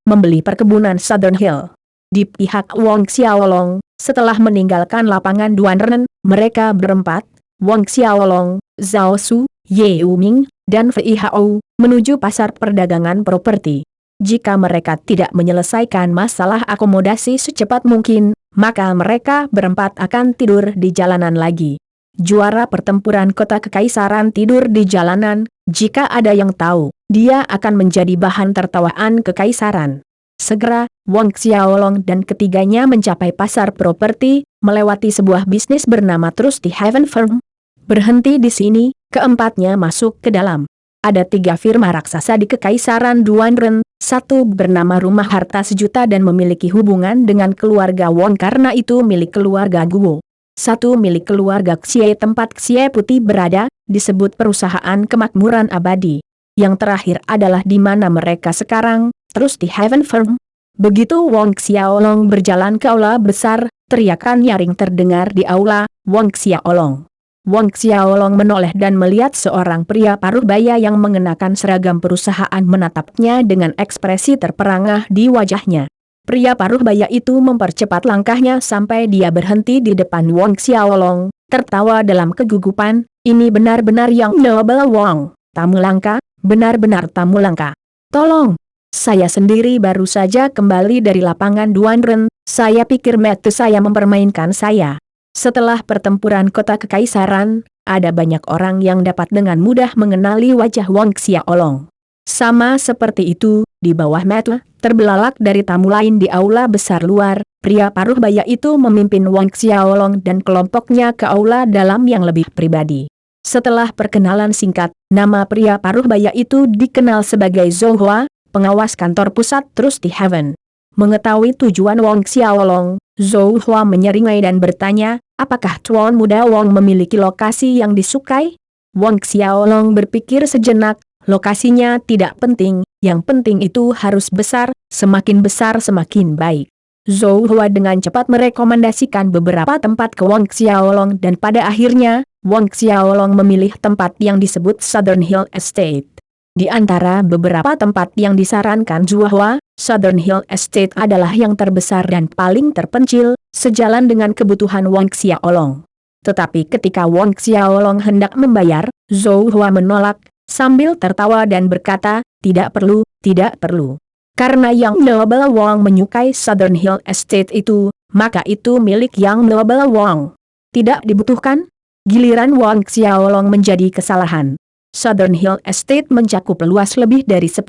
Membeli Perkebunan Southern Hill. Di pihak Wang Xiaolong, setelah meninggalkan lapangan Duanren, mereka berempat, Wang Xiaolong, Zhao Su, Ye Uming, dan Fei Hao, menuju pasar perdagangan properti. Jika mereka tidak menyelesaikan masalah akomodasi secepat mungkin, maka mereka berempat akan tidur di jalanan lagi. Juara pertempuran kota kekaisaran tidur di jalanan, jika ada yang tahu, dia akan menjadi bahan tertawaan kekaisaran. Segera, Wang Xiaolong dan ketiganya mencapai pasar properti, melewati sebuah bisnis bernama Trusty Haven Firm. Berhenti di sini, keempatnya masuk ke dalam. Ada 3 firma raksasa di kekaisaran Duanren, satu bernama Rumah Harta Sejuta dan memiliki hubungan dengan keluarga Wang karena itu milik keluarga Guo. Satu milik keluarga Xie tempat Xie Putih berada, disebut Perusahaan Kemakmuran Abadi. Yang terakhir adalah di mana mereka sekarang, terus di Haven Firm. Begitu Wang Xiaolong berjalan ke aula besar, teriakan nyaring terdengar di aula, Wang Xiaolong. Wang Xiaolong menoleh dan melihat seorang pria paruh baya yang mengenakan seragam perusahaan menatapnya dengan ekspresi terperangah di wajahnya. Pria paruh baya itu mempercepat langkahnya sampai dia berhenti di depan Wang Xiaolong, tertawa dalam kegugupan, ini benar-benar yang noble Wang, tamu langka, benar-benar tamu langka. Tolong, saya sendiri baru saja kembali dari lapangan Duanren, saya pikir mata saya mempermainkan saya. Setelah pertempuran kota kekaisaran, ada banyak orang yang dapat dengan mudah mengenali wajah Wang Xiaolong. Sama seperti itu, di bawah mata, terbelalak dari tamu lain di aula besar luar, pria paruh baya itu memimpin Wang Xiaolong dan kelompoknya ke aula dalam yang lebih pribadi. Setelah perkenalan singkat, nama pria paruh baya itu dikenal sebagai Zhou Hua, pengawas kantor pusat Trusty Haven. Mengetahui tujuan Wang Xiaolong, Zhou Hua menyeringai dan bertanya, apakah Tuan Muda Wang memiliki lokasi yang disukai? Wang Xiaolong berpikir sejenak, lokasinya tidak penting, yang penting itu harus besar, semakin besar semakin baik. Zhou Hua dengan cepat merekomendasikan beberapa tempat ke Wang Xiaolong dan pada akhirnya, Wang Xiaolong memilih tempat yang disebut Southern Hill Estate. Di antara beberapa tempat yang disarankan Zhou Hua, Southern Hill Estate adalah yang terbesar dan paling terpencil, sejalan dengan kebutuhan Wang Xiaolong. Tetapi ketika Wang Xiaolong hendak membayar, Zhou Hua menolak, sambil tertawa dan berkata, tidak perlu, tidak perlu. Karena Yang Noble Wang menyukai Southern Hill Estate itu, maka itu milik Yang Noble Wang. Tidak dibutuhkan? Giliran Wang Xiaolong menjadi kesalahan. Southern Hill Estate mencakup luas lebih dari 10.000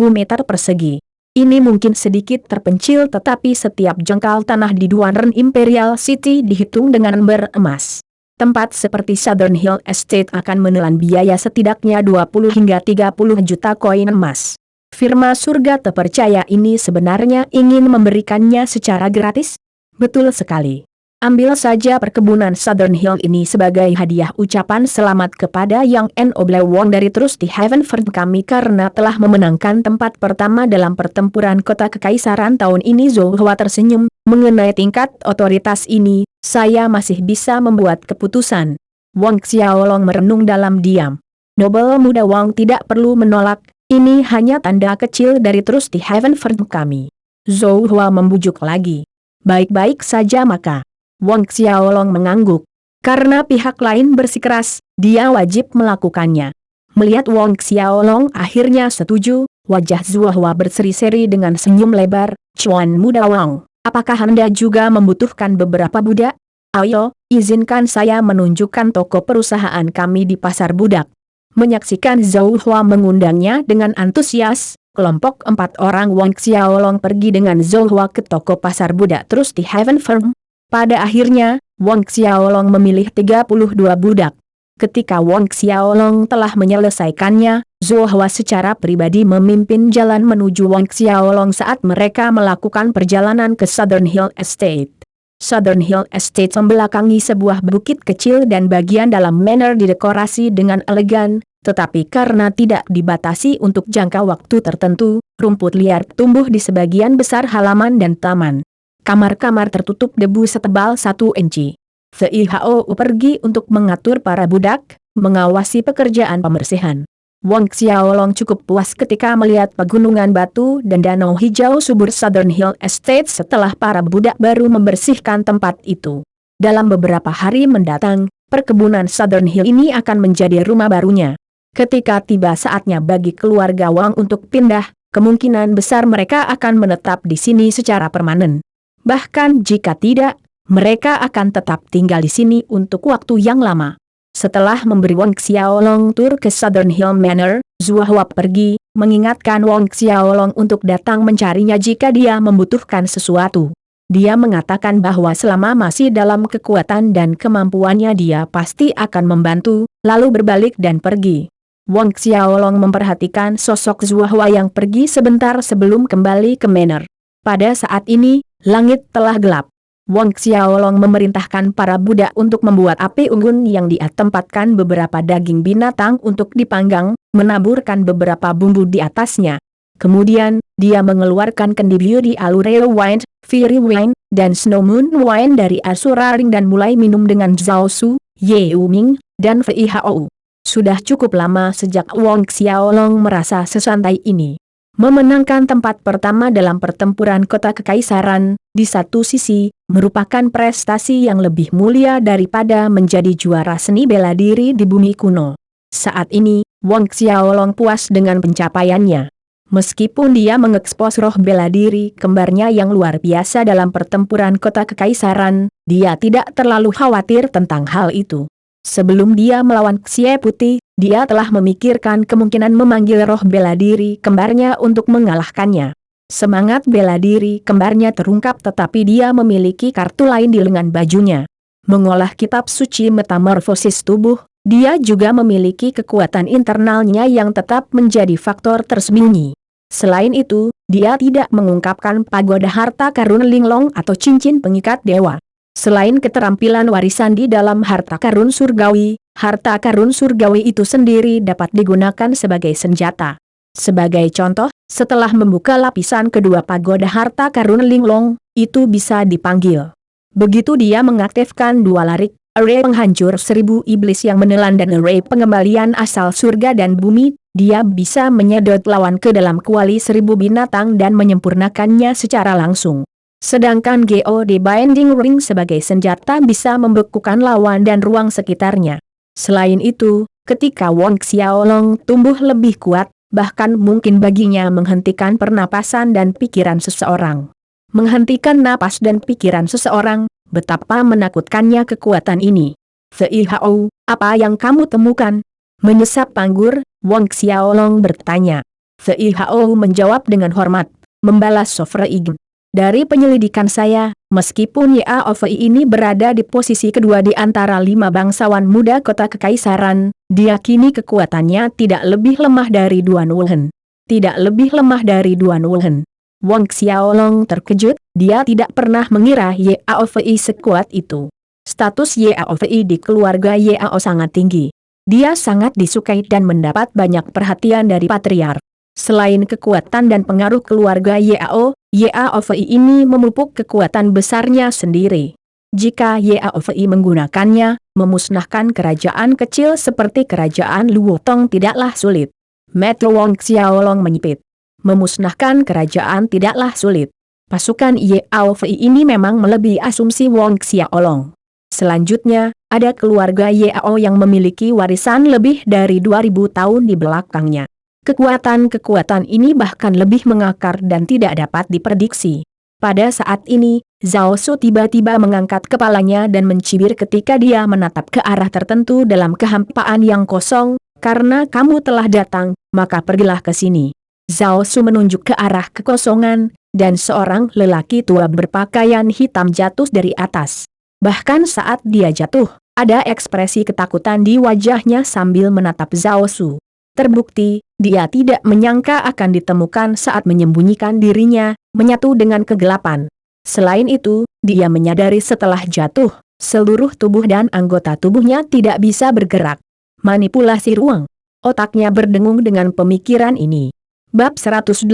meter persegi. Ini mungkin sedikit terpencil tetapi setiap jengkal tanah di Duanren Imperial City dihitung dengan beremas. Tempat seperti Southern Hill Estate akan menelan biaya setidaknya 20 hingga 30 juta koin emas. Firma surga terpercaya ini sebenarnya ingin memberikannya secara gratis? Betul sekali. Ambil saja perkebunan Southern Hill ini sebagai hadiah ucapan selamat kepada Yang Noble Wong dari Trusty Heavenford kami karena telah memenangkan tempat pertama dalam pertempuran kota kekaisaran tahun ini. Zhou Hua tersenyum, mengenai tingkat otoritas ini, saya masih bisa membuat keputusan. Wang Xiaolong merenung dalam diam. Nobel muda Wang tidak perlu menolak, ini hanya tanda kecil dari Trusty Heavenford kami. Zhou Hua membujuk lagi. Baik-baik saja maka. Wang Xiaolong mengangguk. Karena pihak lain bersikeras, dia wajib melakukannya. Melihat Wang Xiaolong akhirnya setuju, wajah Zhou Hua berseri-seri dengan senyum lebar. Cuan muda Wang, apakah Anda juga membutuhkan beberapa budak? Ayo, izinkan saya menunjukkan toko perusahaan kami di pasar budak. Menyaksikan Zhou Hua mengundangnya dengan antusias, kelompok 4 orang Wang Xiaolong pergi dengan Zhou Hua ke toko pasar budak terus di Heaven Firm. Pada akhirnya, Wang Xiaolong memilih 32 budak. Ketika Wang Xiaolong telah menyelesaikannya, Zhou Hua secara pribadi memimpin jalan menuju Wang Xiaolong saat mereka melakukan perjalanan ke Southern Hill Estate. Southern Hill Estate membelakangi sebuah bukit kecil dan bagian dalam manor didekorasi dengan elegan, tetapi karena tidak dibatasi untuk jangka waktu tertentu, rumput liar tumbuh di sebagian besar halaman dan taman. Kamar-kamar tertutup debu setebal 1 inci. CEO pergi untuk mengatur para budak, mengawasi pekerjaan pembersihan. Wang Xiaolong cukup puas ketika melihat pegunungan batu dan danau hijau subur Southern Hill Estate setelah para budak baru membersihkan tempat itu. Dalam beberapa hari mendatang, perkebunan Southern Hill ini akan menjadi rumah barunya. Ketika tiba saatnya bagi keluarga Wang untuk pindah, kemungkinan besar mereka akan menetap di sini secara permanen. Bahkan jika tidak, mereka akan tetap tinggal di sini untuk waktu yang lama. Setelah memberi Wang Xiaolong tur ke Southern Hill Manor, Zhou Hua pergi, mengingatkan Wang Xiaolong untuk datang mencarinya jika dia membutuhkan sesuatu. Dia mengatakan bahwa selama masih dalam kekuatan dan kemampuannya dia pasti akan membantu, lalu berbalik dan pergi. Wang Xiaolong memperhatikan sosok Zhou Hua yang pergi sebentar sebelum kembali ke manor. Pada saat ini, langit telah gelap. Wang Xiaolong memerintahkan para budak untuk membuat api unggun yang dia tempatkan beberapa daging binatang untuk dipanggang, menaburkan beberapa bumbu di atasnya. Kemudian, dia mengeluarkan Candy Beauty Allure Wine, Fairy Wine, dan Snow Moon Wine dari Asura Ring dan mulai minum dengan Zhao Su, Ye Uming, dan Fei Hao. Sudah cukup lama sejak Wang Xiaolong merasa sesantai ini. Memenangkan tempat pertama dalam pertempuran kota kekaisaran, di satu sisi, merupakan prestasi yang lebih mulia daripada menjadi juara seni bela diri di bumi kuno. Saat ini, Wang Xiaolong puas dengan pencapaiannya. Meskipun dia mengekspos roh bela diri kembarnya yang luar biasa dalam pertempuran kota kekaisaran, dia tidak terlalu khawatir tentang hal itu. Sebelum dia melawan Xie Putih, dia telah memikirkan kemungkinan memanggil roh bela diri kembarnya untuk mengalahkannya. Semangat bela diri kembarnya terungkap tetapi dia memiliki kartu lain di lengan bajunya. Mengolah kitab suci metamorfosis tubuh, dia juga memiliki kekuatan internalnya yang tetap menjadi faktor tersembunyi. Selain itu, dia tidak mengungkapkan pagoda harta karun linglong atau cincin pengikat dewa. Selain keterampilan warisan di dalam harta karun surgawi, harta karun surgawi itu sendiri dapat digunakan sebagai senjata. Sebagai contoh, setelah membuka lapisan kedua pagoda harta karun linglong, itu bisa dipanggil. Begitu dia mengaktifkan dua larik, array penghancur 1000 iblis yang menelan dan array pengembalian asal surga dan bumi, dia bisa menyedot lawan ke dalam kuali 1000 binatang dan menyempurnakannya secara langsung. Sedangkan GOD Binding Ring sebagai senjata bisa membekukan lawan dan ruang sekitarnya. Selain itu, ketika Wang Xiaolong tumbuh lebih kuat, bahkan mungkin baginya menghentikan pernapasan dan pikiran seseorang. Menghentikan napas dan pikiran seseorang, betapa menakutkannya kekuatan ini. Fei Hao, apa yang kamu temukan? Menyesap anggur, Wang Xiaolong bertanya. Fei Hao menjawab dengan hormat, membalas Sofra Igen. Dari penyelidikan saya, meskipun Yao Fei ini berada di posisi kedua di antara 5 bangsawan muda kota kekaisaran, diyakini kekuatannya tidak lebih lemah dari Duan Wulhen. Tidak lebih lemah dari Duan Wulhen. Wang Xiaolong terkejut, dia tidak pernah mengira Yao Fei sekuat itu. Status Yao Fei di keluarga Yao sangat tinggi. Dia sangat disukai dan mendapat banyak perhatian dari patriark. Selain kekuatan dan pengaruh keluarga Yao Fei ini memupuk kekuatan besarnya sendiri. Jika Yao Fei menggunakannya, memusnahkan kerajaan kecil seperti kerajaan Luotong tidaklah sulit. Mata Wang Xiaolong menyipit. Memusnahkan kerajaan tidaklah sulit. Pasukan Yao Fei ini memang melebihi asumsi Wang Xiaolong. Selanjutnya, ada keluarga Yao yang memiliki warisan lebih dari 2000 tahun di belakangnya. Kekuatan-kekuatan ini bahkan lebih mengakar dan tidak dapat diprediksi. Pada saat ini, Zhao Su tiba-tiba mengangkat kepalanya dan mencibir ketika dia menatap ke arah tertentu dalam kehampaan yang kosong. Karena kamu telah datang, maka pergilah ke sini. Zhao Su menunjuk ke arah kekosongan, dan seorang lelaki tua berpakaian hitam jatuh dari atas. Bahkan saat dia jatuh, ada ekspresi ketakutan di wajahnya sambil menatap Zhao Su. Terbukti, dia tidak menyangka akan ditemukan saat menyembunyikan dirinya, menyatu dengan kegelapan. Selain itu, dia menyadari setelah jatuh, seluruh tubuh dan anggota tubuhnya tidak bisa bergerak. Manipulasi ruang. Otaknya berdengung dengan pemikiran ini. Bab 185,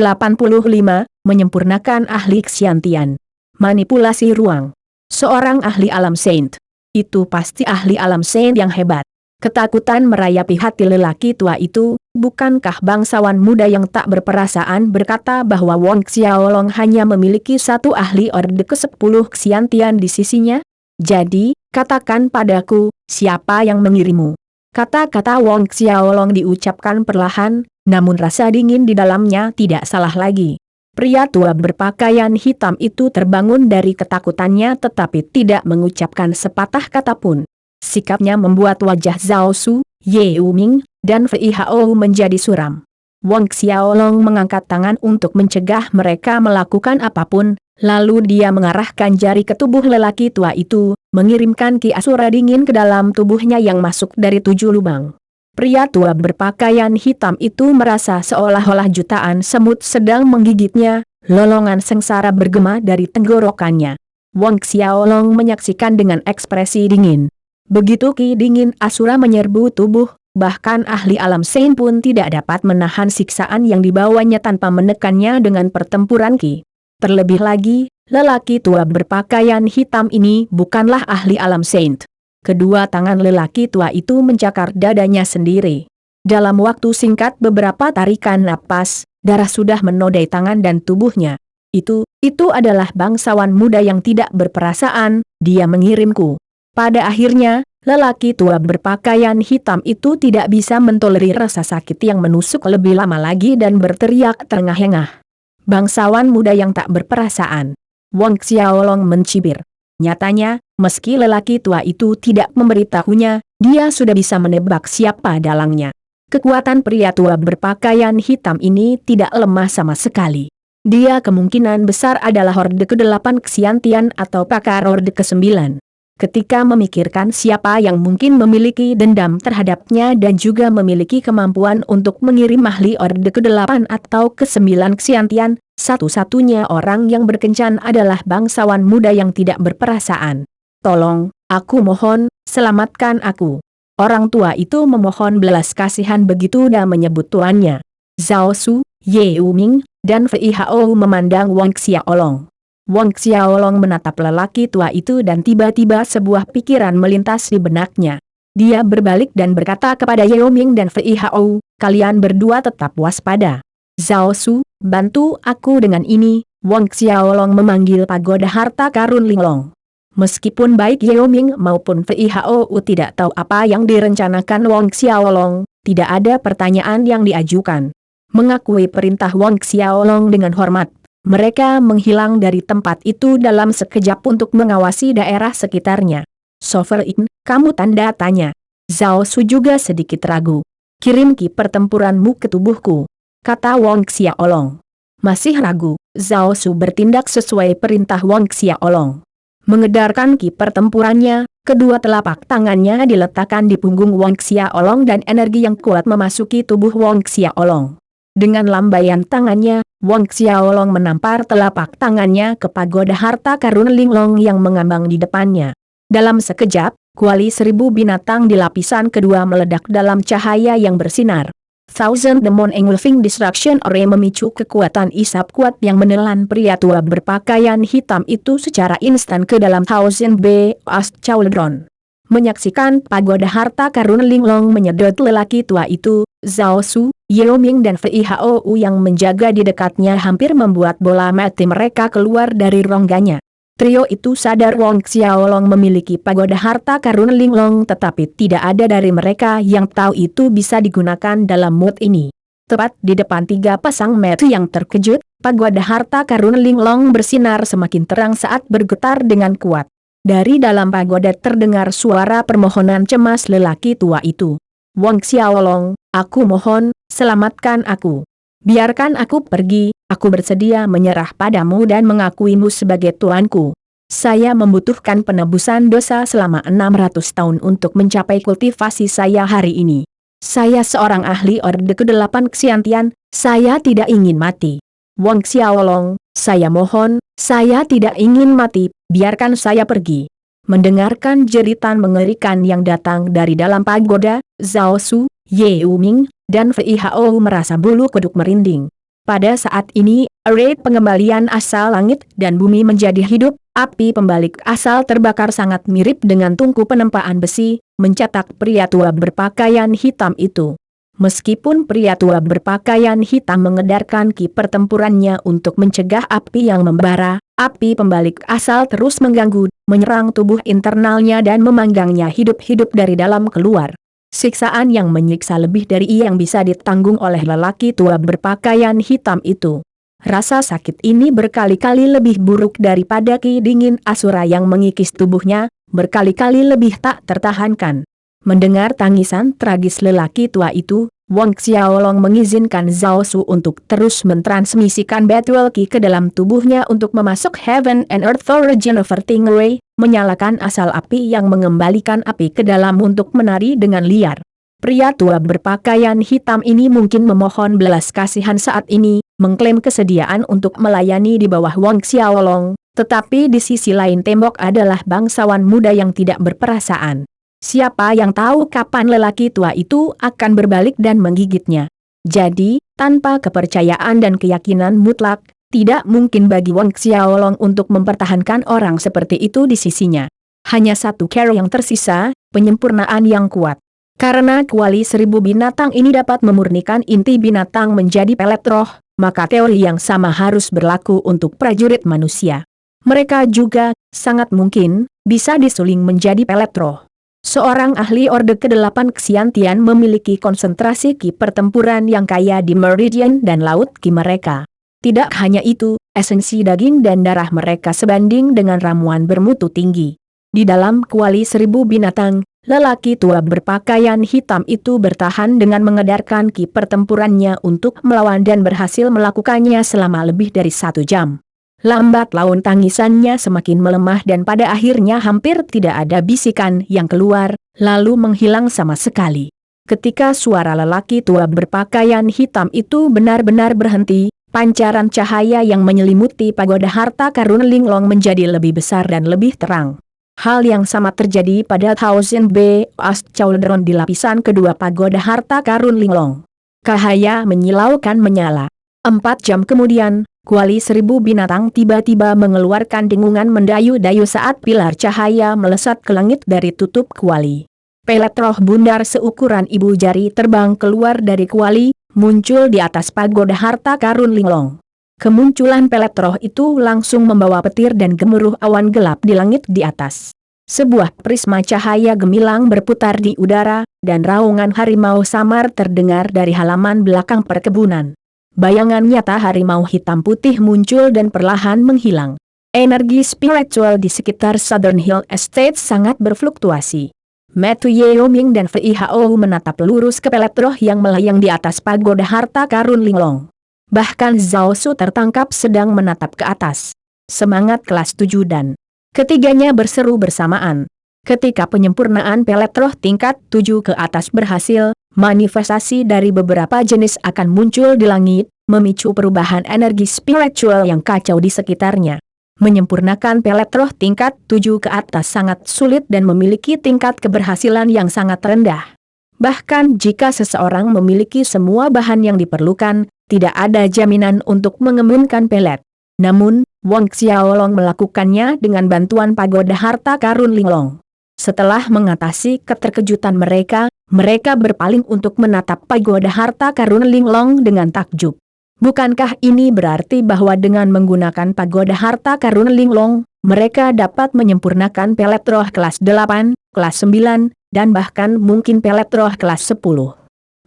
menyempurnakan ahli Xiantian. Manipulasi ruang. Seorang ahli alam saint. Itu pasti ahli alam saint yang hebat. Ketakutan merayapi hati lelaki tua itu. Bukankah bangsawan muda yang tak berperasaan berkata bahwa Wang Xiaolong hanya memiliki satu ahli orde ke-10 Xiantian di sisinya? Jadi, katakan padaku, siapa yang mengirimmu? Kata-kata Wang Xiaolong diucapkan perlahan, namun rasa dingin di dalamnya tidak salah lagi. Pria tua berpakaian hitam itu terbangun dari ketakutannya tetapi tidak mengucapkan sepatah kata pun. Sikapnya membuat wajah Zhao Su, Ye Uming, dan Fei Hao menjadi suram. Wang Xiaolong mengangkat tangan untuk mencegah mereka melakukan apapun, lalu dia mengarahkan jari ke tubuh lelaki tua itu, mengirimkan ki asura dingin ke dalam tubuhnya yang masuk dari 7 lubang. Pria tua berpakaian hitam itu merasa seolah-olah jutaan semut sedang menggigitnya, lolongan sengsara bergema dari tenggorokannya. Wang Xiaolong menyaksikan dengan ekspresi dingin. Begitu ki dingin asura menyerbu tubuh, bahkan ahli alam saint pun tidak dapat menahan siksaan yang dibawanya tanpa menekannya dengan pertempuran ki. Terlebih lagi, lelaki tua berpakaian hitam ini bukanlah ahli alam saint. Kedua tangan lelaki tua itu mencakar dadanya sendiri. Dalam waktu singkat beberapa tarikan napas, darah sudah menodai tangan dan tubuhnya. Itu adalah bangsawan muda yang tidak berperasaan, dia mengirimku. Pada akhirnya, lelaki tua berpakaian hitam itu tidak bisa mentolerir rasa sakit yang menusuk lebih lama lagi dan berteriak terengah-engah. Bangsawan muda yang tak berperasaan. Wang Xiaolong mencibir. Nyatanya, meski lelaki tua itu tidak memberitahunya, dia sudah bisa menebak siapa dalangnya. Kekuatan pria tua berpakaian hitam ini tidak lemah sama sekali. Dia kemungkinan besar adalah horde ke-8 Xiantian atau pakar horde ke-9. Ketika memikirkan siapa yang mungkin memiliki dendam terhadapnya dan juga memiliki kemampuan untuk mengirim ahli orde ke-8 atau ke-9 Xiantian, satu-satunya orang yang berkencan adalah bangsawan muda yang tidak berperasaan. Tolong, aku mohon, selamatkan aku. Orang tua itu memohon belas kasihan begitu dan menyebut tuannya. Zhao Su, Ye Uming, dan Fei Hao memandang Wang Xiaolong. Wang Xiaolong menatap lelaki tua itu dan tiba-tiba sebuah pikiran melintas di benaknya. Dia berbalik dan berkata kepada Ye Uming dan Fei Hao, kalian berdua tetap waspada. Zhao Su, bantu aku dengan ini. Wang Xiaolong memanggil pagoda harta karun Linglong. Meskipun baik Ye Uming maupun Fei Hao tidak tahu apa yang direncanakan Wang Xiaolong, tidak ada pertanyaan yang diajukan. Mengakui perintah Wang Xiaolong dengan hormat, mereka menghilang dari tempat itu dalam sekejap untuk mengawasi daerah sekitarnya. Sovereign, kamu tanda tanya. Zhao Su juga sedikit ragu. Kirim ki pertempuranmu ke tubuhku, kata Wang Xiaolong. Masih ragu, Zhao Su bertindak sesuai perintah Wang Xiaolong. Mengedarkan ki pertempurannya, kedua telapak tangannya diletakkan di punggung Wang Xiaolong dan energi yang kuat memasuki tubuh Wang Xiaolong. Dengan lambaian tangannya, Wang Xiaolong menampar telapak tangannya ke pagoda harta karun linglong yang mengambang di depannya. Dalam sekejap, kuali 1000 binatang di lapisan kedua meledak dalam cahaya yang bersinar. Thousand Demon Engulfing Destruction Ore memicu kekuatan isap kuat yang menelan pria tua berpakaian hitam itu secara instan ke dalam Thousand Beast Cauldron. Menyaksikan pagoda harta karun linglong menyedot lelaki tua itu, Zhao Su, Yeo Ming dan Fei Hou yang menjaga di dekatnya hampir membuat bola mati mereka keluar dari rongganya. Trio itu sadar Wang Xiaolong memiliki pagoda harta karun linglong, tetapi tidak ada dari mereka yang tahu itu bisa digunakan dalam mood ini. Tepat di depan 3 pasang mata yang terkejut, pagoda harta karun linglong bersinar semakin terang saat bergetar dengan kuat. Dari dalam pagoda terdengar suara permohonan cemas lelaki tua itu. Wang Xiaolong, aku mohon, selamatkan aku. Biarkan aku pergi, aku bersedia menyerah padamu dan mengakuimu sebagai tuanku. Saya membutuhkan penebusan dosa selama 600 tahun untuk mencapai kultivasi saya hari ini. Saya seorang ahli Orde ke-8 Xiantian, saya tidak ingin mati. Wang Xiaolong, saya mohon, saya tidak ingin mati, biarkan saya pergi. Mendengarkan jeritan mengerikan yang datang dari dalam pagoda, Zhao Su, Ye Ming, dan Fei Hou merasa bulu kuduk merinding. Pada saat ini, array pengembalian asal langit dan bumi menjadi hidup, api pembalik asal terbakar sangat mirip dengan tungku penempaan besi, mencetak pria tua berpakaian hitam itu. Meskipun pria tua berpakaian hitam mengedarkan ki pertempurannya untuk mencegah api yang membara, api pembalik asal terus mengganggu, menyerang tubuh internalnya dan memanggangnya hidup-hidup dari dalam keluar. Siksaan yang menyiksa lebih dari yang bisa ditanggung oleh lelaki tua berpakaian hitam itu. Rasa sakit ini berkali-kali lebih buruk daripada ki dingin asura yang mengikis tubuhnya, berkali-kali lebih tak tertahankan. Mendengar tangisan tragis lelaki tua itu, Wang Xiaolong mengizinkan Zhao Su untuk terus mentransmisikan Battle Ki ke dalam tubuhnya untuk memasuk Heaven and Earth Regenerating Ray, menyalakan asal api yang mengembalikan api ke dalam untuk menari dengan liar. Pria tua berpakaian hitam ini mungkin memohon belas kasihan saat ini, mengklaim kesediaan untuk melayani di bawah Wang Xiaolong, tetapi di sisi lain tembok adalah bangsawan muda yang tidak berperasaan. Siapa yang tahu kapan lelaki tua itu akan berbalik dan menggigitnya. Jadi, tanpa kepercayaan dan keyakinan mutlak, tidak mungkin bagi Wang Xiaolong untuk mempertahankan orang seperti itu di sisinya. Hanya satu cara yang tersisa, penyempurnaan yang kuat. Karena kuali 1000 binatang ini dapat memurnikan inti binatang menjadi pelet roh, maka teori yang sama harus berlaku untuk prajurit manusia. Mereka juga, sangat mungkin, bisa disuling menjadi pelet roh. Seorang ahli Orde ke-8 Xiantian memiliki konsentrasi ki pertempuran yang kaya di meridian dan laut ki mereka. Tidak hanya itu, esensi daging dan darah mereka sebanding dengan ramuan bermutu tinggi. Di dalam kuali 1000 binatang, lelaki tua berpakaian hitam itu bertahan dengan mengedarkan ki pertempurannya untuk melawan dan berhasil melakukannya selama lebih dari 1 jam. Lambat laun tangisannya semakin melemah dan pada akhirnya hampir tidak ada bisikan yang keluar, lalu menghilang sama sekali. Ketika suara lelaki tua berpakaian hitam itu benar-benar berhenti, pancaran cahaya yang menyelimuti pagoda harta karun linglong menjadi lebih besar dan lebih terang. Hal yang sama terjadi pada Thousand Beast Cauldron di lapisan kedua pagoda harta karun linglong. Cahaya menyilaukan menyala. 4 jam kemudian, kuali 1000 binatang tiba-tiba mengeluarkan dengungan mendayu-dayu saat pilar cahaya melesat ke langit dari tutup kuali. Pelet roh bundar seukuran ibu jari terbang keluar dari kuali, muncul di atas pagoda harta karun linglong. Kemunculan pelet roh itu langsung membawa petir dan gemuruh awan gelap di langit di atas. Sebuah prisma cahaya gemilang berputar di udara, dan raungan harimau samar terdengar dari halaman belakang perkebunan. Bayangan nyata harimau hitam putih muncul dan perlahan menghilang. Energi spiritual di sekitar Southern Hill Estate sangat berfluktuasi. Mata Yeo Ming dan Fei Hou menatap lurus ke pelet roh yang melayang di atas pagoda harta karun linglong. Bahkan Zhao Su tertangkap sedang menatap ke atas. Semangat kelas 7 dan ketiganya berseru bersamaan. Ketika penyempurnaan pelet roh tingkat 7 ke atas berhasil, manifestasi dari beberapa jenis akan muncul di langit, memicu perubahan energi spiritual yang kacau di sekitarnya. Menyempurnakan pelet roh tingkat 7 ke atas sangat sulit dan memiliki tingkat keberhasilan yang sangat rendah. Bahkan jika seseorang memiliki semua bahan yang diperlukan, tidak ada jaminan untuk mengembunkan pelet. Namun, Wang Xiaolong melakukannya dengan bantuan pagoda harta karun Linglong. Setelah mengatasi keterkejutan mereka berpaling untuk menatap pagoda harta karun Linglong dengan takjub. Bukankah ini berarti bahwa dengan menggunakan pagoda harta karun Linglong, mereka dapat menyempurnakan pelet roh kelas 8, kelas 9, dan bahkan mungkin pelet roh kelas 10.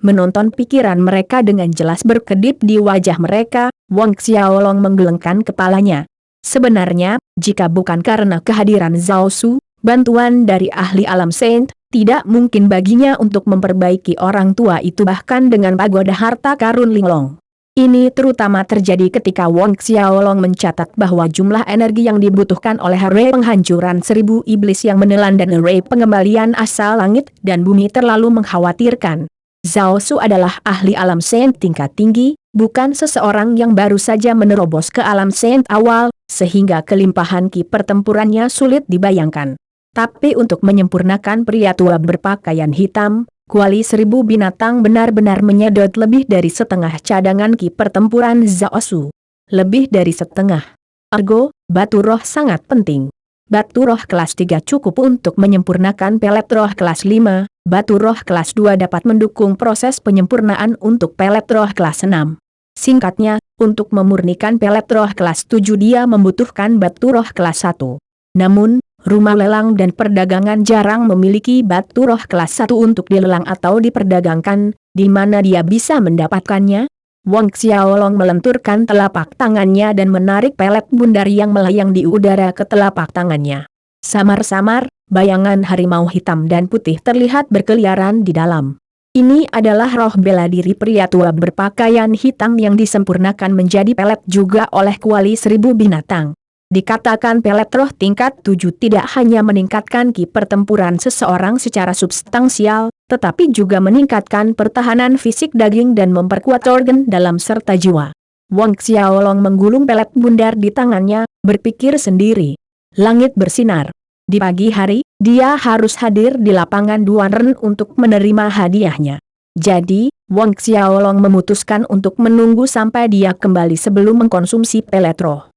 Menonton pikiran mereka dengan jelas berkedip di wajah mereka, Wang Xiaolong menggelengkan kepalanya. Sebenarnya, jika bukan karena kehadiran Zhao Su, bantuan dari ahli alam Saint, tidak mungkin baginya untuk memperbaiki orang tua itu bahkan dengan pagoda harta karun Linglong. Ini terutama terjadi ketika Wang Xiaolong mencatat bahwa jumlah energi yang dibutuhkan oleh ray penghancuran 1000 iblis yang menelan dan ray pengembalian asal langit dan bumi terlalu mengkhawatirkan. Zhao Su adalah ahli alam Saint tingkat tinggi, bukan seseorang yang baru saja menerobos ke alam Saint awal, sehingga kelimpahan ki pertempurannya sulit dibayangkan. Tapi untuk menyempurnakan pria tua berpakaian hitam, kuali 1000 binatang benar-benar menyedot lebih dari setengah cadangan ki pertempuran Zhao Su. Lebih dari setengah. Ergo, batu roh sangat penting. Batu roh kelas 3 cukup untuk menyempurnakan pelet roh kelas 5, batu roh kelas 2 dapat mendukung proses penyempurnaan untuk pelet roh kelas 6. Singkatnya, untuk memurnikan pelet roh kelas 7 dia membutuhkan batu roh kelas 1. Namun, rumah lelang dan perdagangan jarang memiliki batu roh kelas 1 untuk dilelang atau diperdagangkan, di mana dia bisa mendapatkannya? Wang Xiaolong melenturkan telapak tangannya dan menarik pelet bundar yang melayang di udara ke telapak tangannya. Samar-samar, bayangan harimau hitam dan putih terlihat berkeliaran di dalam. Ini adalah roh bela diri pria tua berpakaian hitam yang disempurnakan menjadi pelet juga oleh kuali 1000 binatang. Dikatakan pelet roh tingkat 7 tidak hanya meningkatkan ki pertempuran seseorang secara substansial, tetapi juga meningkatkan pertahanan fisik daging dan memperkuat organ dalam serta jiwa. Wang Xiaolong menggulung pelet bundar di tangannya, berpikir sendiri. Langit bersinar. Di pagi hari, dia harus hadir di lapangan Duanren untuk menerima hadiahnya. Jadi, Wang Xiaolong memutuskan untuk menunggu sampai dia kembali sebelum mengkonsumsi pelet roh.